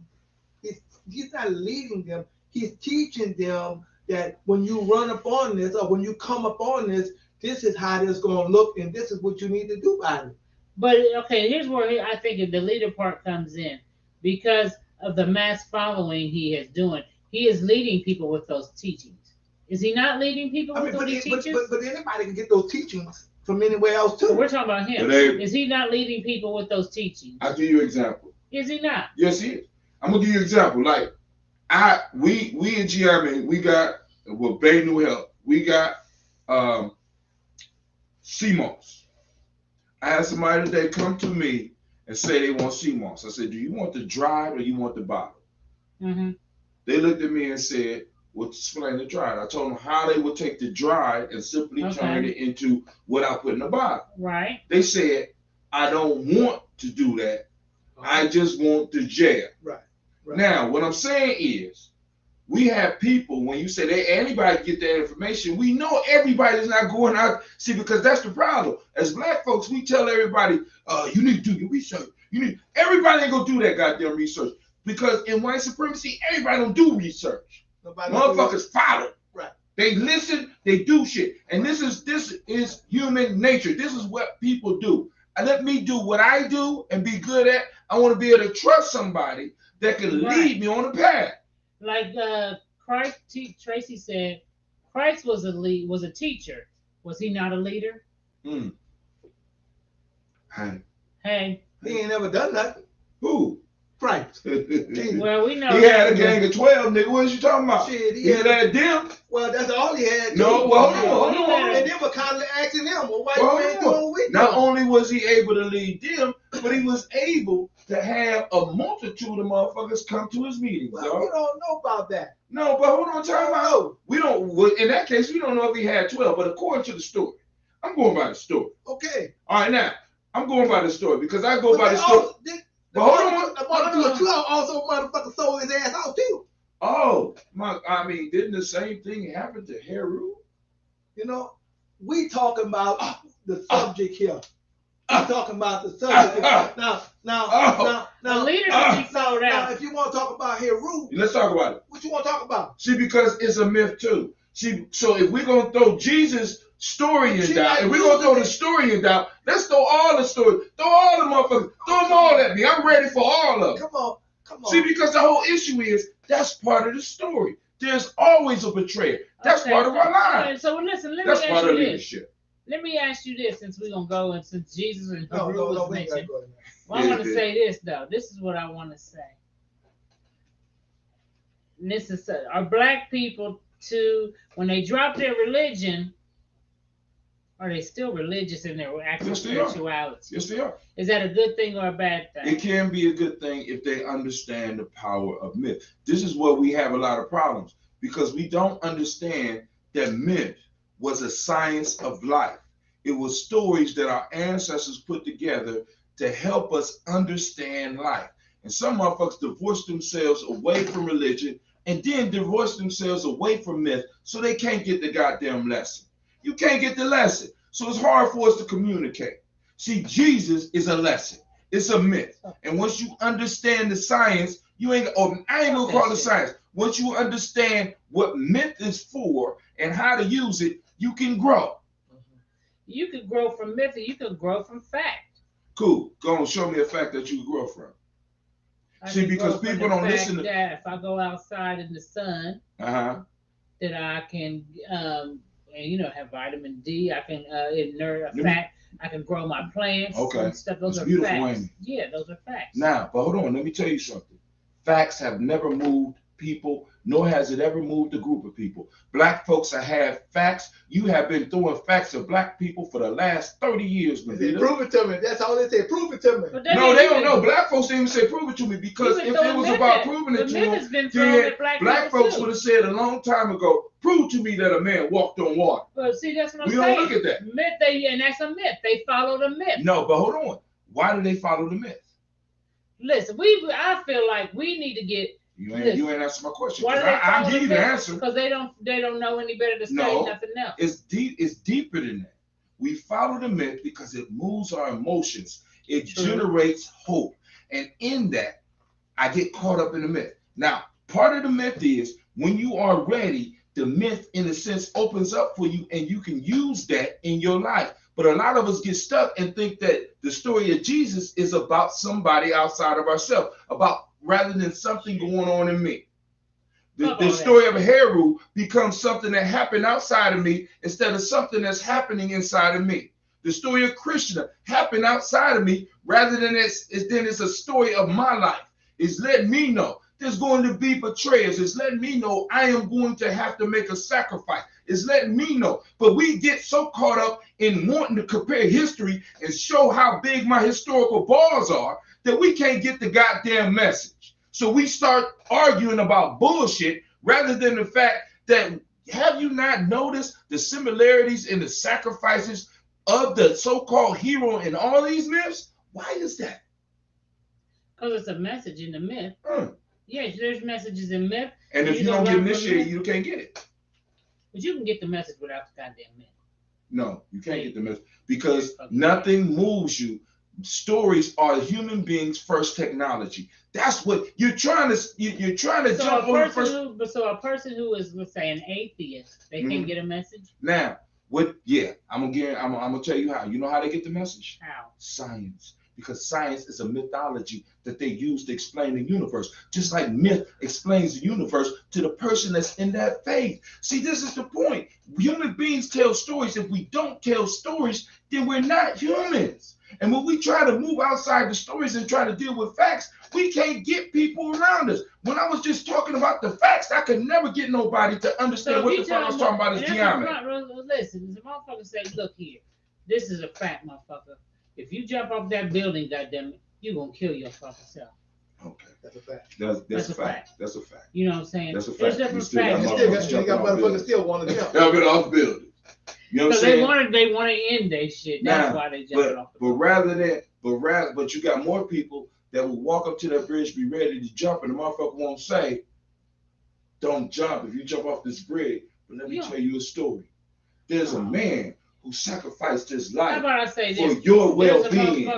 He's not leading them. He's teaching them that when you run up on this or when you come up on this, this is how this is going to look and this is what you need to do about it. But okay, here's where I think the leader part comes in, because of the mass following he is doing. He is leading people with those teachings. Is he not leading people with what he teaches? But anybody can get those teachings from anywhere else too. But we're talking about him. Is he not leading people with those teachings? I'll give you an example. Is he not? Yes, he is. I'm gonna give you an example. Like we in GMA, we got Bay New Health, we got CMOS. I had somebody today come to me and say they want CMOS. I said, do you want the dried or you want the bottle? Mm-hmm. They looked at me and said, well, explain the dried. I told them how they would take the dried and simply turn it into what I put in the bottle. Right. They said, I don't want to do that. I just want the gel. Right. Now, what I'm saying is, we have people, when you say anybody get that information, we know everybody's not going out. See, because that's the problem. As black folks, we tell everybody, you need to do your research. Everybody ain't gonna do that goddamn research. Because in white supremacy, everybody don't do research. Motherfuckers follow. Right. They listen, they do shit. And this is human nature. This is what people do. And let me do what I do and be good at. I want to be able to trust somebody that can lead me on the path. Like Christ, Tracy said, Christ was a teacher. Was he not a leader? Hey. He ain't never done nothing. Who? Christ. Well, we know he had a gang of 12, nigga. What you talking about? Shit, he had them. Well, that's all he had. No, well, hold on. And they were constantly asking him, well, why you ain't doing what we do? Not only was he able to lead them, but he was able to have a multitude of motherfuckers come to his meetings. Well, we don't know about that. No, but hold on, time out. We don't. In that case, we don't know if he had 12. But according to the story, I'm going by the story. Okay. All right, now I'm going by the story because I go by the story. But hold on. The 12 also motherfucker sold his ass out too. Oh, didn't the same thing happen to Heru? We talking about the subject here. We talking about the subject here. Now, if you want to talk about Heru, let's talk about it. What you want to talk about? See, because it's a myth too. See, so if we're gonna throw Jesus' story in doubt, if we're gonna throw the story in doubt, let's throw all the story, throw all the motherfuckers, throw them all at me. I'm ready for all of them. Come on. See, because the whole issue is that's part of the story. There's always a betrayer. That's part of our life. Right, so listen, let me ask you this. Let me ask you this, since we're gonna go and since Jesus and Heru was mentioned. Well, I want to say this though. This is what I want to say. And this is are black people too, when they drop their religion, are they still religious in their actual spirituality? Yes, they are. Is that a good thing or a bad thing? It can be a good thing if they understand the power of myth. This is where we have a lot of problems because we don't understand that myth was a science of life. It was stories that our ancestors put together to help us understand life. And some motherfuckers divorce themselves away from religion and then divorce themselves away from myth so they can't get the goddamn lesson. You can't get the lesson. So it's hard for us to communicate. See, Jesus is a lesson. It's a myth. And once you understand the science, I ain't gonna call it science. Once you understand what myth is for and how to use it, you can grow. You can grow from myth, and you can grow from fact. Cool. Go on, show me a fact that you can grow from. See, because people don't listen to that. If I go outside in the sun, that I can, have vitamin D. I can I can grow my plants. Okay. And stuff. Those That's are beautiful, facts. ain't it? Yeah, those are facts. Now, but hold on. Let me tell you something. Facts have never moved people, nor has it ever moved a group of people. Black folks have facts. You have been throwing facts at black people for the last 30 years, Navitta. Prove it to me. That's all they say. Prove it to me. No, they don't know. Black folks didn't even say prove it to me, because if it was about proving it to them, then black folks would have said a long time ago, prove to me that a man walked on water. But see, that's what I'm We saying. don't look at that. Myth, and that's a myth. They follow the myth. No, but hold on. Why do they follow the myth? Listen, I feel like we need to get. You ain't answer my question. Why do they I'll give you the answer. Because they don't know any better to study nothing else. It's deep. It's deeper than that. We follow the myth because it moves our emotions. It generates hope, and in that, I get caught up in the myth. Now, part of the myth is when you are ready, the myth, in a sense, opens up for you, and you can use that in your life. But a lot of us get stuck and think that the story of Jesus is about somebody outside of ourselves, rather than something going on in me. The story of Heru becomes something that happened outside of me instead of something that's happening inside of me. The story of Krishna happened outside of me rather than it's a story of my life. It's letting me know there's going to be betrayers. It's letting me know I am going to have to make a sacrifice. It's letting me know. But we get so caught up in wanting to compare history and show how big my historical bars are that we can't get the goddamn message. So we start arguing about bullshit rather than the fact that, have you not noticed the similarities in the sacrifices of the so-called hero in all these myths? Why is that? Because it's a message in the myth. Yes, there's messages in myth. And if you don't get initiated, you can't get it. But you can get the message without the goddamn myth. No, you can't get the message because nothing moves you. Stories are human beings' first technology. That's what you're trying to. You're trying to jump on the first. So a person who is, let's say, an atheist, they can't get a message. Now, what? Yeah, I'm gonna tell you how. You know how they get the message? How? Science. Because science is a mythology that they use to explain the universe. Just like myth explains the universe to the person that's in that faith. See, this is the point. Human beings tell stories. If we don't tell stories, then we're not humans. And when we try to move outside the stories and try to deal with facts, we can't get people around us. When I was just talking about the facts, I could never get nobody to understand what the fuck I was talking about is geometry. Listen, the motherfucker say, look here, this is a fact, motherfucker. If you jump off that building, goddammit, you're going to kill your fucking self. Okay. That's a fact. That's a fact. That's a fact. You know what I'm saying? That's a fact. There's different facts. You got motherfuckers still want to jump. Jump it off buildings. You know what I'm saying? They want to end their shit. That's why they jump off the building. But you got more people that will walk up to that bridge, be ready to jump, and the motherfucker won't say, don't jump if you jump off this bridge. But let me tell you a story. There's a man who sacrificed his life for your well-being.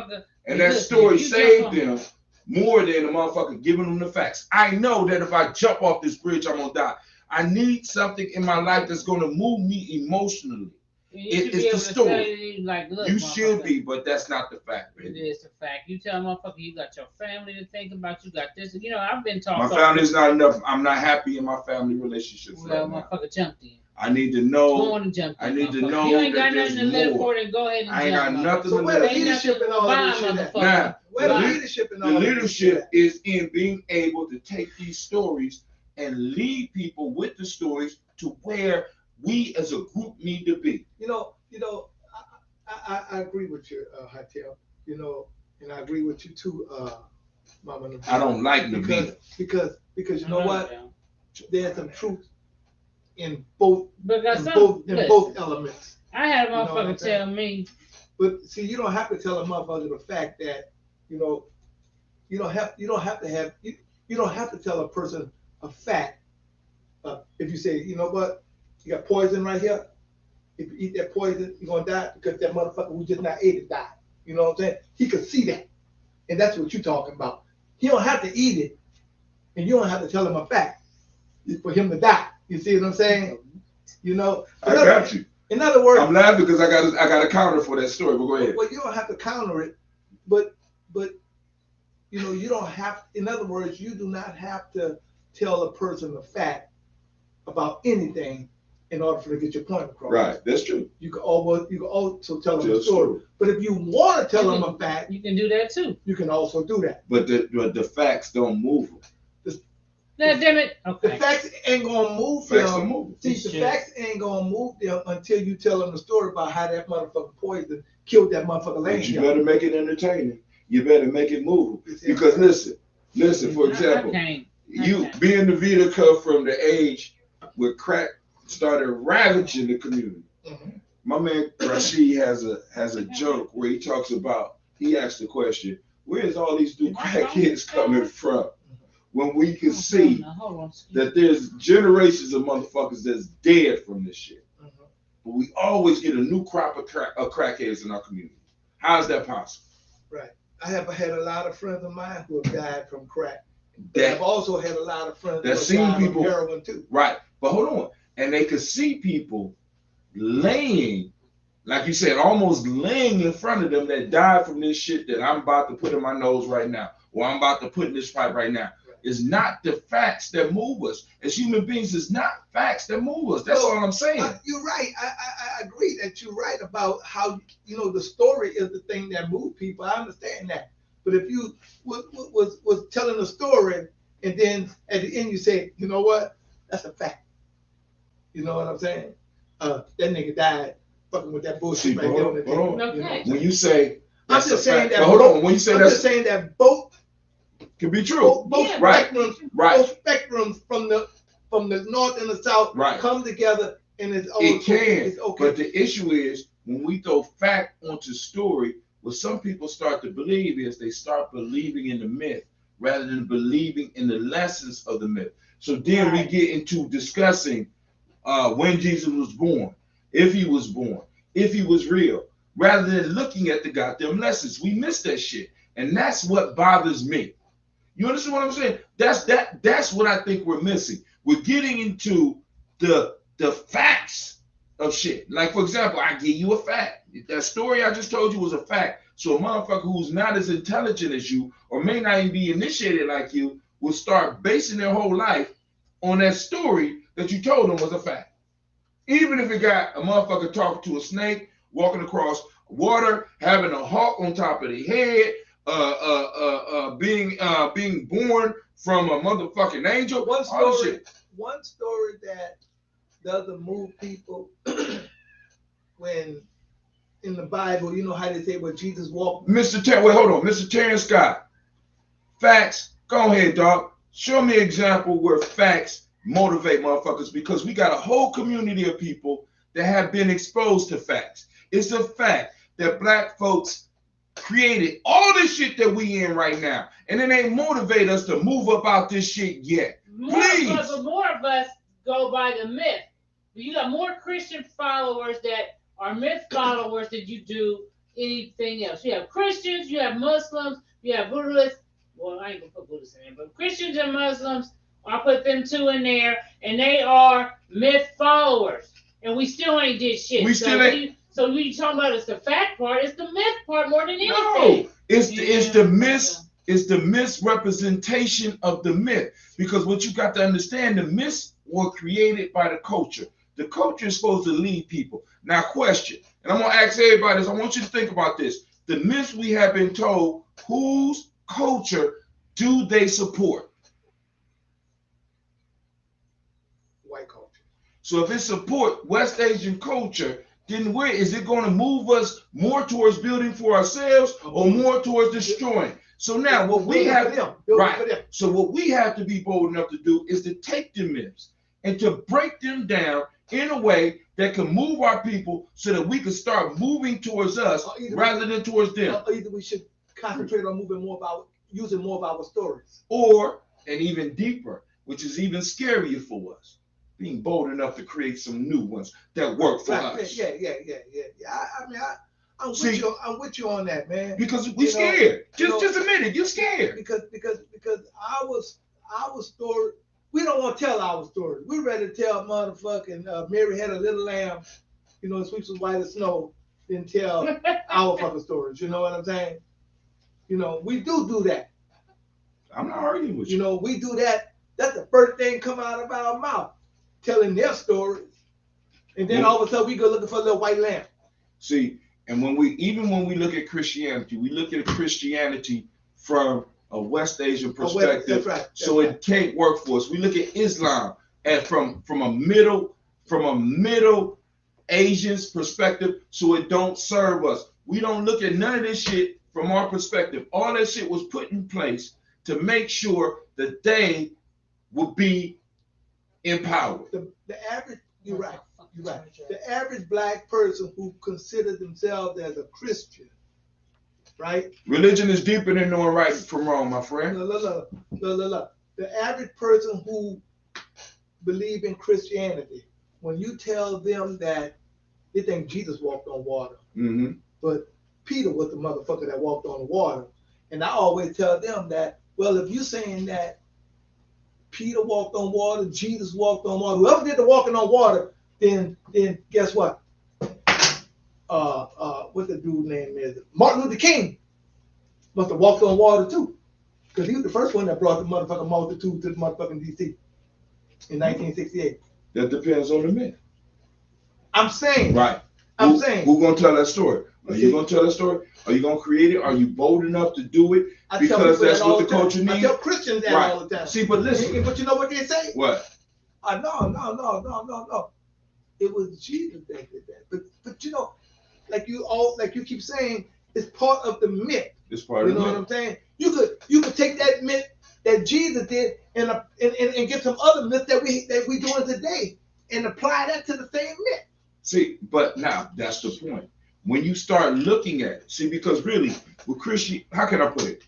And that story saved them more than the motherfucker giving them the facts. I know that if I jump off this bridge, I'm going to die. I need something in my life that's going to move me emotionally. It's the story. Like, look, you should be, but that's not the fact. Baby. It is the fact. You tell a motherfucker you got your family to think about. You got this. You know, I've been talking. My family's not enough. I'm not happy in my family relationships. Well, motherfucker jumped in. I need to know. Go on and jump in, I need to know. You ain't got nothing to live for, then go ahead and jump. I ain't got nothing to live for. So where the leadership and all this shit? Now, where the leadership and all the leadership is in being able to take these stories and lead people with the stories to where we as a group need to be. I agree with you, Hytel. And I agree with you too, Mama Navitta. I don't like Navitta because you know what? There's some truth in both elements. I had a motherfucker tell me. But see, you don't have to tell a motherfucker the fact that you don't have to tell a person a fact. If you say, you know what, you got poison right here. If you eat that poison, you're gonna die because that motherfucker who just not ate it died. You know what I'm saying? He could see that, and that's what you're talking about. He don't have to eat it, and you don't have to tell him a fact for him to die. You see what I'm saying? I got you. In other words, I'm laughing because I got a counter for that story. But go ahead. Well, you don't have to counter it, but you don't have. In other words, you do not have to tell a person a fact about anything in order for to get your point across. Right, that's true. You can also tell them a story. But if you want to tell them a fact, you can do that too. You can also do that. But the facts don't move them. No, damn it. The Okay. facts ain't gonna move Facts them. don't move. See, It's the just- facts ain't gonna move them until you tell them the story about how that motherfucking poison killed that motherfucker laying But you here. better make it entertaining. You better make it move. Because listen. For example, you being Navitta come from the age where crack started ravaging the community. Mhm. My man Rashid has a joke where he talks about, he asked the question, where's all these new crackheads coming from? When we can see that there's generations of motherfuckers that's dead from this shit. Mhm. But we always get a new crop of crackheads in our community. How is that possible? Right. I have had a lot of friends of mine who have died from crack. But I've also had a lot of friends who have seen died people from heroin too. Right. But hold on. And they could see people laying, like you said, almost laying in front of them that died from this shit that I'm about to put in my nose right now, or I'm about to put in this pipe right now. Right. It's not the facts that move us. As human beings, it's not facts that move us. That's all I'm saying. You're right. I agree that you're right about how, the story is the thing that moves people. I understand that. But if you was telling a story and then at the end you say, you know what? That's a fact. You know what I'm saying? That nigga died fucking with that bullshit right there on the table. Hold on. Okay. When you say I'm just saying that. hold on. When you say I'm that's just saying that both can be true. both Yeah, spectrums, right. both spectrums from the north and the south Right. come together and it's It can. It's okay. But the issue is when we throw fact onto story, what some people start to believe is they start believing in the myth rather than believing in the lessons of the myth. So then we Right. get into discussing when Jesus was born, if he was born, if he was real, rather than looking at the goddamn lessons. We miss that shit. And that's what bothers me. You understand what I'm saying? That's what I think we're missing. We're getting into the facts of shit. Like, for example, I give you a fact. That story I just told you was a fact. So a motherfucker who's not as intelligent as you or may not even be initiated like you will start basing their whole life on that story that you told them was a fact. Even if it got a motherfucker talking to a snake, walking across water, having a hawk on top of their head, being born from a motherfucking angel. One story that doesn't move people when in the Bible, you know how they say when Jesus walked. Mr. Terrence Scott. Facts. Go ahead, dog. Show me an example where facts motivate motherfuckers, because we got a whole community of people that have been exposed to facts. It's a fact that black folks created all this shit that we in right now, and it ain't motivate us to move up out this shit yet. More of us go by the myth. You got more Christian followers that are myth followers than you do anything else. You have Christians, you have Muslims, you have Buddhists. Well, I ain't gonna put Buddhists in there, but Christians and Muslims, I'll put them two in there, and they are myth followers. And we still ain't did shit. We still ain't. So we talking about it's the fact part, it's the myth part more than anything. No, it's the misrepresentation of the myth. Because what you got to understand, the myths were created by the culture. The culture is supposed to lead people. Now, question, and I'm gonna ask everybody this. I want you to think about this. The myths we have been told, whose culture do they support? White culture. So if it support West Asian culture, then where is it going to move us more towards building for ourselves or more towards destroying? So now what we have So what we have to be bold enough to do is to take the myths and to break them down in a way that can move our people so that we can start moving towards us rather than towards them. Either we should concentrate on using more of our stories. Or, and even deeper, which is even scarier for us, being bold enough to create some new ones that work for us. Yeah. I'm with you on that, man. Because we scared. Just admit it, you're scared. Because our story, we don't want to tell our story. We'd rather tell motherfucking Mary had a little lamb, sweeps was white as snow, than tell our fucking stories. You know what I'm saying? We do that. I'm not arguing with you. We do that. That's the first thing come out of our mouth, telling their stories. And then all of a sudden we go looking for a little white lamb. See, and when we look at Christianity, we look at Christianity from a West Asian perspective, That's so it can't work for us. We look at Islam and from a middle Asian's perspective, so it don't serve us. We don't look at none of this shit from our perspective. All that shit was put in place to make sure that they would be empowered. The average, you're right. The average black person who considers themselves as a Christian, right? Religion is deeper than knowing right from wrong, my friend. No. The average person who believes in Christianity, when you tell them that they think Jesus walked on water, but Peter was the motherfucker that walked on the water, and I always tell them that, well, if you're saying that Peter walked on water, Jesus walked on water, whoever did the walking on water, then guess what? What the dude name is? Martin Luther King must have walked on water too, because he was the first one that brought the motherfucking multitude to the motherfucking DC in 1968. That depends on the myth. I'm saying. Right. I'm saying. Who's gonna tell that story? Are you gonna tell that story? Are you gonna create it? Are you bold enough to do it? Because that's what the culture needs. I tell Christians that all the time. See, but listen. But you know what they say? What? No. It was Jesus that did that. But you know, like you keep saying, it's part of the myth. It's part of the myth. You know what I'm saying? You could take that myth that Jesus did and get some other myth that we doing today and apply that to the same myth. See, but now that's the point. When you start looking at it, see, because really with Christian, how can I put it?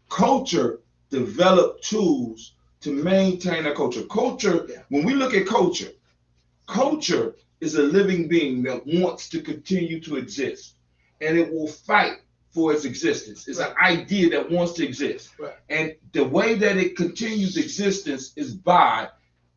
Culture developed tools to maintain a culture. When we look at culture is a living being that wants to continue to exist, and it will fight for its existence. It's an idea that wants to exist. Right. And the way that it continues existence is by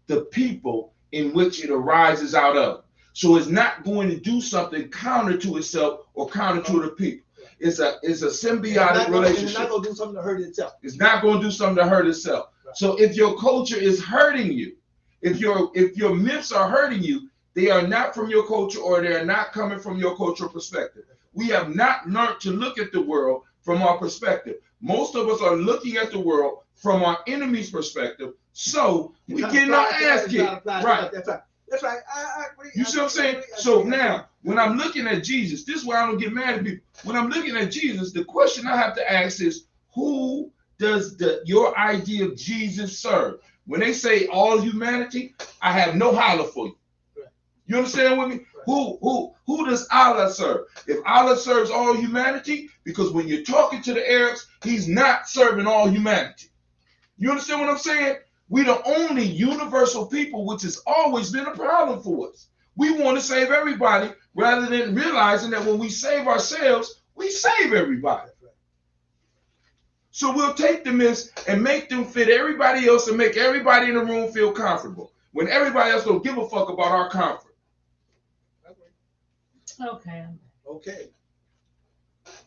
the people in which it arises out of. So it's not going to do something counter to itself or counter to the people. It's a symbiotic relationship. It's not going to do something to hurt itself. It's not going to do something to hurt itself. Right. So if your culture is hurting you, if your myths are hurting you, they are not from your culture, or they are not coming from your cultural perspective. We have not learned to look at the world from our perspective. Most of us are looking at the world from our enemy's perspective. So we getting our ass kicked. Right. That's right. I agree. You see what I'm saying? So now, when I'm looking at Jesus, this is why I don't get mad at people. When I'm looking at Jesus, the question I have to ask is, who does your idea of Jesus serve? When they say all humanity, I have no holler for you. You understand with me? Who does Allah serve? If Allah serves all humanity, because when you're talking to the Arabs, he's not serving all humanity. You understand what I'm saying? We're the only universal people, which has always been a problem for us. We want to save everybody rather than realizing that when we save ourselves, we save everybody. So we'll take the myths and make them fit everybody else and make everybody in the room feel comfortable when everybody else don't give a fuck about our comfort. Okay.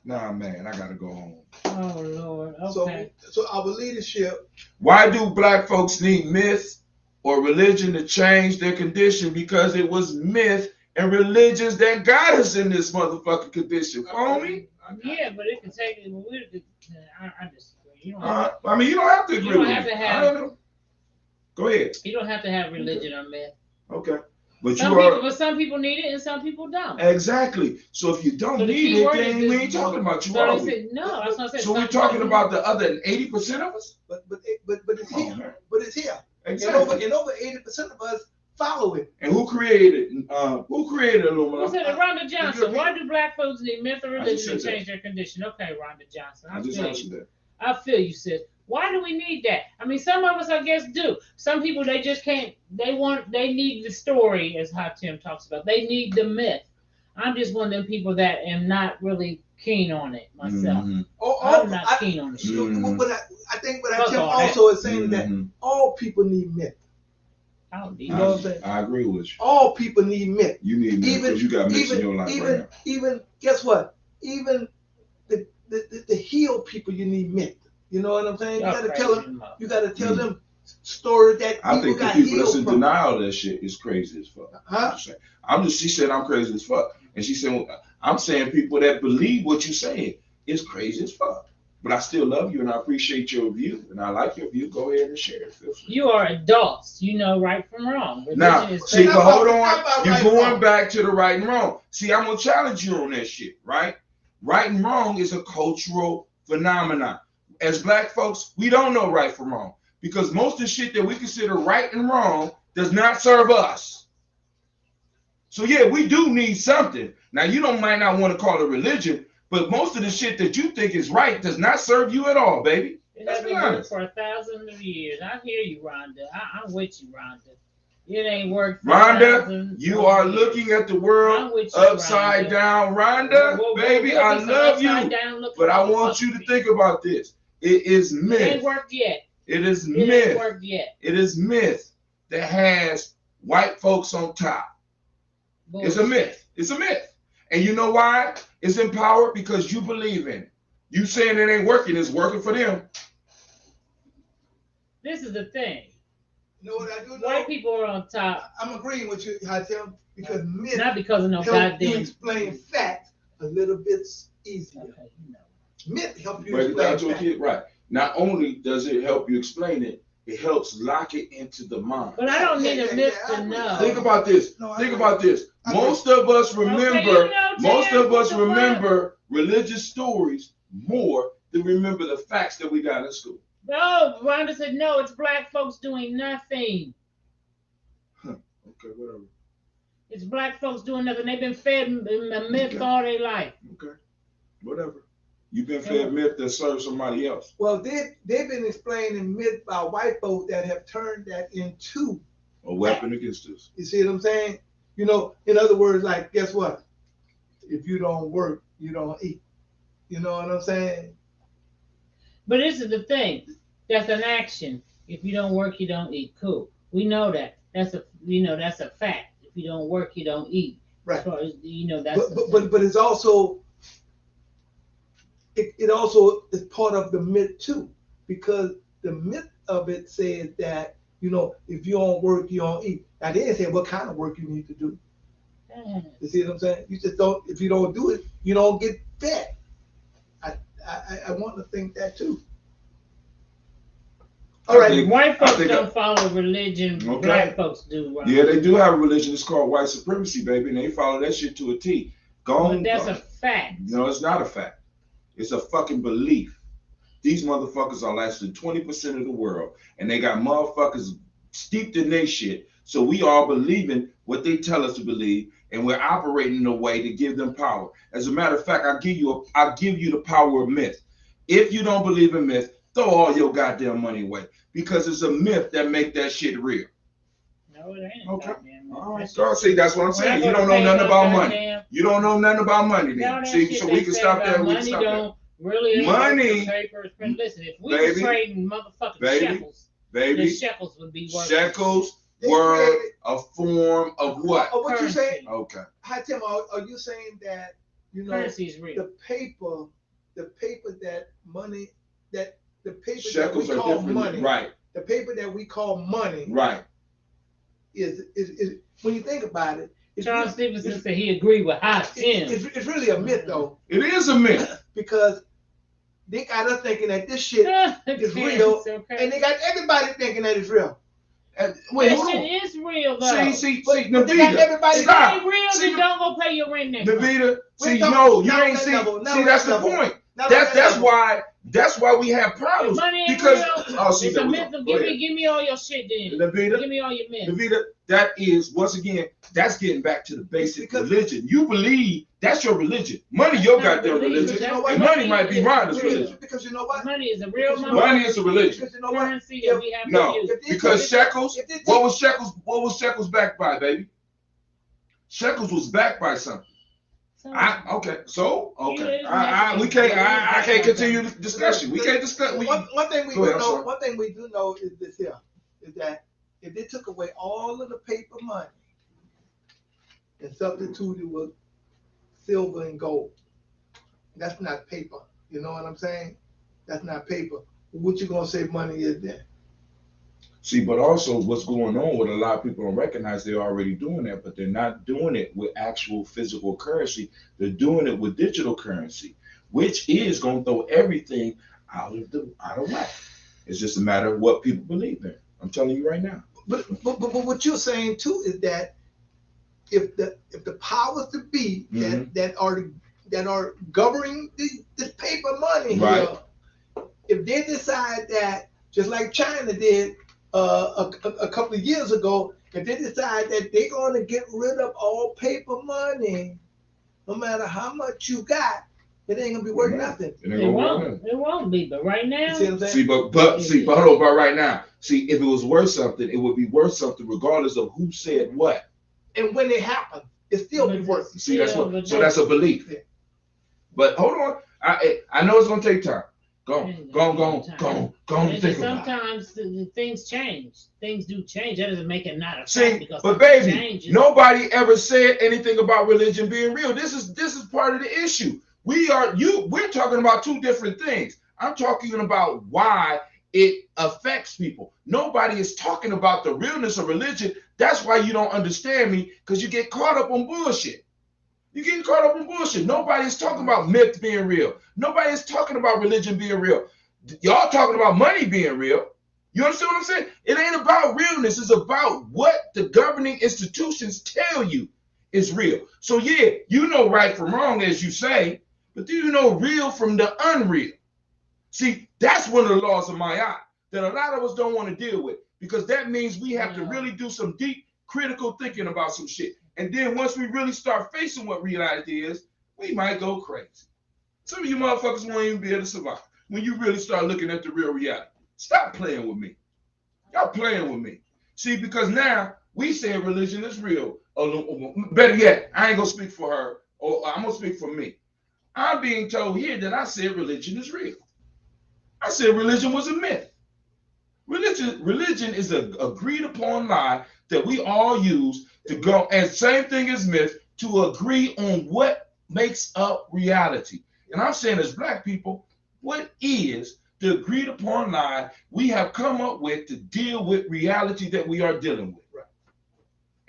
Nah, man, I gotta go home. Oh, Lord. Okay. So our leadership. Why do black folks need myth or religion to change their condition? Because it was myth and religions that got us in this motherfucking condition. Follow me? Yeah, but it can take it. I disagree. You don't you don't have to agree. You don't with have me. to have. Go ahead. You don't have to have religion or myth. Okay. But some people need it and some people don't. Exactly. So if you don't need it, then we ain't talking about you, are we? No, that's what I said. So we're talking about the other 80% of us? But it's here. But it's here. Exactly. And over 80% of us follow it. And who created Illuminati? Who said it? Rhonda Johnson. Why do black folks need myth or religion to change their condition? Okay, Rhonda Johnson. I just answered that. I feel you, sis. Why do we need that? I mean, some of us, I guess, do. Some people, they just can't. They need the story, as how Tim talks about. They need the myth. I'm just one of them people that am not really keen on it myself. Mm-hmm. I'm not keen on it. Mm-hmm. But I think what Tim also is saying that all people need myth. I don't need you know what I'm saying? I agree with you. All people need myth. You need myth because you got myths in your life right now. Even guess what? Even the healed people, you need myth. You know what I'm saying? You gotta tell them. You gotta tell them stories that I think the people that's in from. denial of that shit is crazy as fuck. Huh? She said I'm crazy as fuck, and she said I'm saying people that believe what you're saying is crazy as fuck. But I still love you and I appreciate your view and I like your view. Go ahead and share it. Feel free. You are adults. You know right from wrong. Now, Religion is see, but hold on. about You're right going and wrong. back to the right and wrong. See, I'm going to challenge you on that shit, right? Right and wrong is a cultural phenomenon. As black folks, we don't know right from wrong because most of the shit that we consider right and wrong does not serve us. So, yeah, we do need something. Now, you might not want to call it religion, but most of the shit that you think is right does not serve you at all, baby. It Let's has be been honest. for 1,000 years. I hear you, Rhonda. I'm with you, Rhonda. It ain't worked for Rhonda, 1,000 you are years. looking at the I'm world with you, upside Rhonda. down. Rhonda, baby, We'll I be some love you. upside down looking But I want motherfuckers you to for think about this. It is It myth. ain't worked yet. It is It ain't myth. worked yet. It is myth that has white folks on top. It's a Bullshit. myth. It's a myth. And you know why? It's empowered because you believe in it. You saying it ain't working, it's working for them. This is the thing. You know what I do know? White people are on top, I'm agreeing with you, Hatem, because myth not because of no help you goddamn. explain facts a little bit easier. Okay, you know. Myth help you Break it down explain to a facts. kid, right? Not only does it help you explain it, it helps lock it into the mind. But I don't need a myth I to agree. know. Think about this. No, I Think agree. about this. I agree. Most of us remember. Okay, you know, Most Ted, of us what the fuck? remember religious stories more than remember the facts that we got in school. No, Rhonda said no. It's black folks doing nothing. Okay, whatever. It's black folks doing nothing. They've been fed a myth Okay. all their life. Okay, whatever. You've been fed myth that serves somebody else. Well, they've been explaining myth by white folks that have turned that into A weapon against us. You see what I'm saying? You know, in other words, like, guess what? If you don't work, you don't eat. You know what I'm saying? But this is the thing. That's an action. If you don't work, you don't eat. Cool. We know that. That's a fact. If you don't work, you don't eat. Right. As far as, that's. But it's also it also is part of the myth too, because the myth of it says that if you don't work, you don't eat. Now they didn't say what kind of work you need to do. You see what I'm saying? You just don't. If you don't do it, you don't get fed. I want to think that too. All right. White folks don't follow religion. Okay. Black folks do. Right? Yeah, they do have a religion. It's called white supremacy, baby, and they follow that shit to a T. But that's a fact. No, it's not a fact. It's a fucking belief. These motherfuckers are less than 20% of the world, and they got motherfuckers steeped in their shit. So we all believing what they tell us to believe, and we're operating in a way to give them power. As a matter of fact, I'll give you the power of myth. If you don't believe in myth, throw all your goddamn money away, because it's a myth that make that shit real. No, it ain't. Okay. Goddamn. All right, so see, that's what I'm saying. When You I don't go know to nothing pay about my money. goddamn- You don't know nothing about money, No, then. that See, shit so they we can say stop about there. We can money stop there. don't really Money, papers. But listen, if we baby, were trading motherfucking baby, shekels, the Baby, shekels would be worth shekels They were created- a form of what? What you currency. say? Okay. Hi Tim, are you saying that Currency is real. the paper that money that the paper Shekels that we are call different. money, Right, the paper that we call money right. is when you think about it, Charles Stevenson said he agreed with Hot Tim. it's really a myth though, It is a myth. because they got us thinking that this shit is real, and they got everybody thinking that it's real. Wait, That hold on. shit is real though. See, But they got Navitta, everybody If it stop. ain't real, See, then don't go pay your rent next month. Navitta, see, We're no, you talking- ain't not see. on that level, not See, on that's that the level. point. Not on that That's why we have If problems. money ain't Because real, see, it's there a we myth. go. Give Go ahead. me all your shit then. Navitta, Give me all your myth. Navitta, that is, once again, that's getting back to the basic Because- religion. You believe that's your religion. Money, your That's not goddamn religion. religion. You know And what? money might be Rhonda's Real. religion. Because you know what? Money is a real Money is a religion. Because you know what? currency that we have No, to use. because shekels, If they what take- was shekels backed by, baby? Shekels was backed by something. So, Okay. Yeah, We can't. I can't continue the discussion. We can't discuss. One thing we Go do ahead, I'm know. sorry. One thing we do know is this here: is that if they took away all of the paper money and substituted with silver and gold, that's not paper. You know what I'm saying? That's not paper. What you gonna say money is then? See, but also what's going on with a lot of people don't recognize they're already doing that, but they're not doing it with actual physical currency. They're doing it with digital currency. which is going to throw everything out of whack. It's just a matter of what people believe in. I'm telling you right now. But what you're saying too is that if the powers to be that are governing this paper money right. here, if they decide that, just like China did a couple of years ago, if they decide that they're going to get rid of all paper money, no matter how much you got, it ain't gonna be worth nothing. It won't be. But right now, see what I'm saying? See, but hold on, but right now, see, if it was worth something, it would be worth something regardless of who said what. And when it happens, it still be worth it. See, that's what. So that's a belief. Yeah. But hold on, I know it's gonna take time. Go on. Think sometimes things change. Things do change. That doesn't make it not a fact. See, but baby, nobody ever said anything about religion being real. This is part of the issue. We're talking about two different things. I'm talking about why it affects people. Nobody is talking about the realness of religion. That's why you don't understand me, because you get caught up on bullshit. You're getting caught up in bullshit. Nobody's talking about myth being real. Nobody's talking about religion being real. Y'all talking about money being real. You understand what I'm saying? It ain't about realness. It's about what the governing institutions tell you is real. So yeah, you know right from wrong, as you say, but do you know real from the unreal? See, that's one of the laws of Maya that a lot of us don't want to deal with, because that means we have to really do some deep critical thinking about some shit. And then once we really start facing what reality is, we might go crazy. Some of you motherfuckers won't even be able to survive when you really start looking at the real reality. Stop playing with me. Y'all playing with me. See, because now we say religion is real. Better yet, I ain't gonna speak for her, or I'm gonna speak for me. I'm being told here that I said religion is real. I said religion was a myth. Religion is an agreed upon lie that we all use to go, and same thing as myth, to agree on what makes up reality. And I'm saying, as black people, what is the agreed upon lie we have come up with to deal with reality that we are dealing with? Right.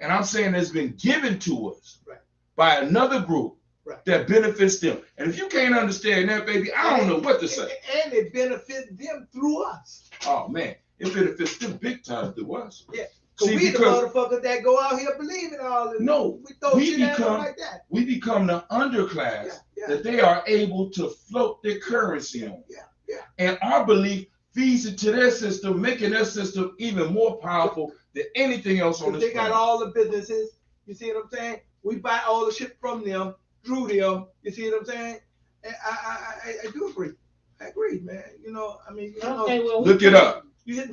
And I'm saying it's been given to us right. by another group right. that benefits them. And if you can't understand that, baby, I don't know what to say. And it benefits them through us. Oh man, it benefits them big time through us. Yeah. See, we the motherfuckers that go out here believing all this. No, we throw shit at them like that. We become the underclass that they are able to float their currency on. Yeah, yeah. And our belief feeds into their system, making their system even more powerful than anything else on this planet. They got all the businesses. You see what I'm saying? We buy all the shit from them, through them. You see what I'm saying? And I do agree. I agree, man. You know, I mean, well, look it up. You hitting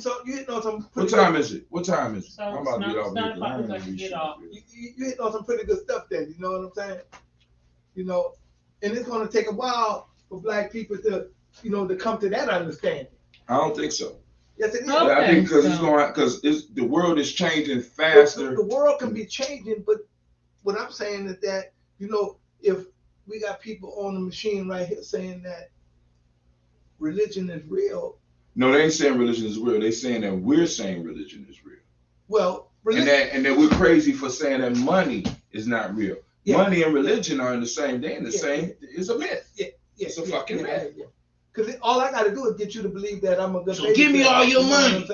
on some. What time is it? What time is it? So I'm about to get off. You hitting on some pretty good stuff there. You know what I'm saying? You know, and it's going to take a while for black people to, to come to that understanding. I don't think so. Yes, it is. Okay, I think because the world is changing faster. The world can be changing, but what I'm saying is that, if we got people on the machine right here saying that religion is real. No, they ain't saying religion is real. They saying that we're saying religion is real. Well, religion, and that we're crazy for saying that money is not real. Yeah. Money and religion are in the same day, and the same is a myth. Yeah. It's a fucking myth. Yeah. Because all I got to do is get you to believe that I'm a good. So give me all your money.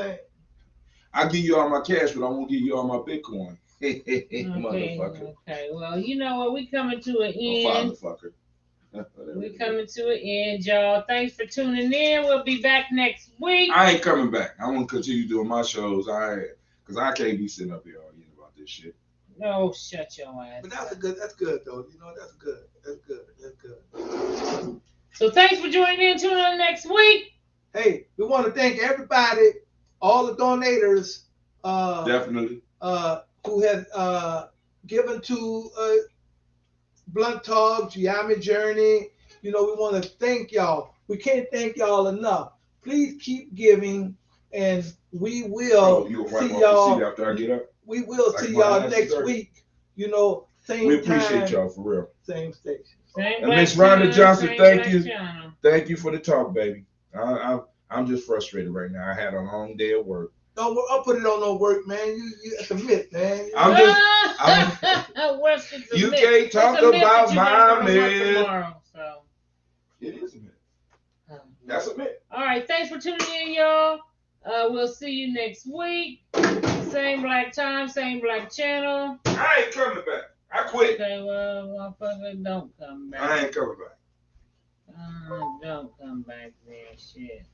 I'll give you all my cash, but I won't give you all my Bitcoin. Motherfucker. Okay. Well, you know what? We coming to an end. Motherfucker. We're coming to an end, y'all. Thanks for tuning in. We'll be back next week. I ain't coming back. I want to continue doing my shows. Because I can't be sitting up here arguing about this shit. No, shut your ass. But that's good though. That's good. So thanks for joining in. Tune in next week. Hey, we want to thank everybody, all the donators. Definitely. Who has given to Blunt Talk, Giami Journey. We want to thank y'all. We can't thank y'all enough. Please keep giving, and we will see y'all after I get up. We will see y'all next week. Same we appreciate time, y'all for real. Same station. And Miss Rhonda Johnson, thank you. Thank you for the talk, baby. I'm just frustrated right now. I had a long day at work. Don't I'll put it on no work, man. You it's a myth, man. You can't talk about my myth. Tomorrow, so. Yeah. That's a myth. All right, thanks for tuning in, y'all. We'll see you next week. Same black time, same black channel. I ain't coming back. I quit. Okay, well, motherfucker, don't come back. I ain't coming back. Don't come back there, shit.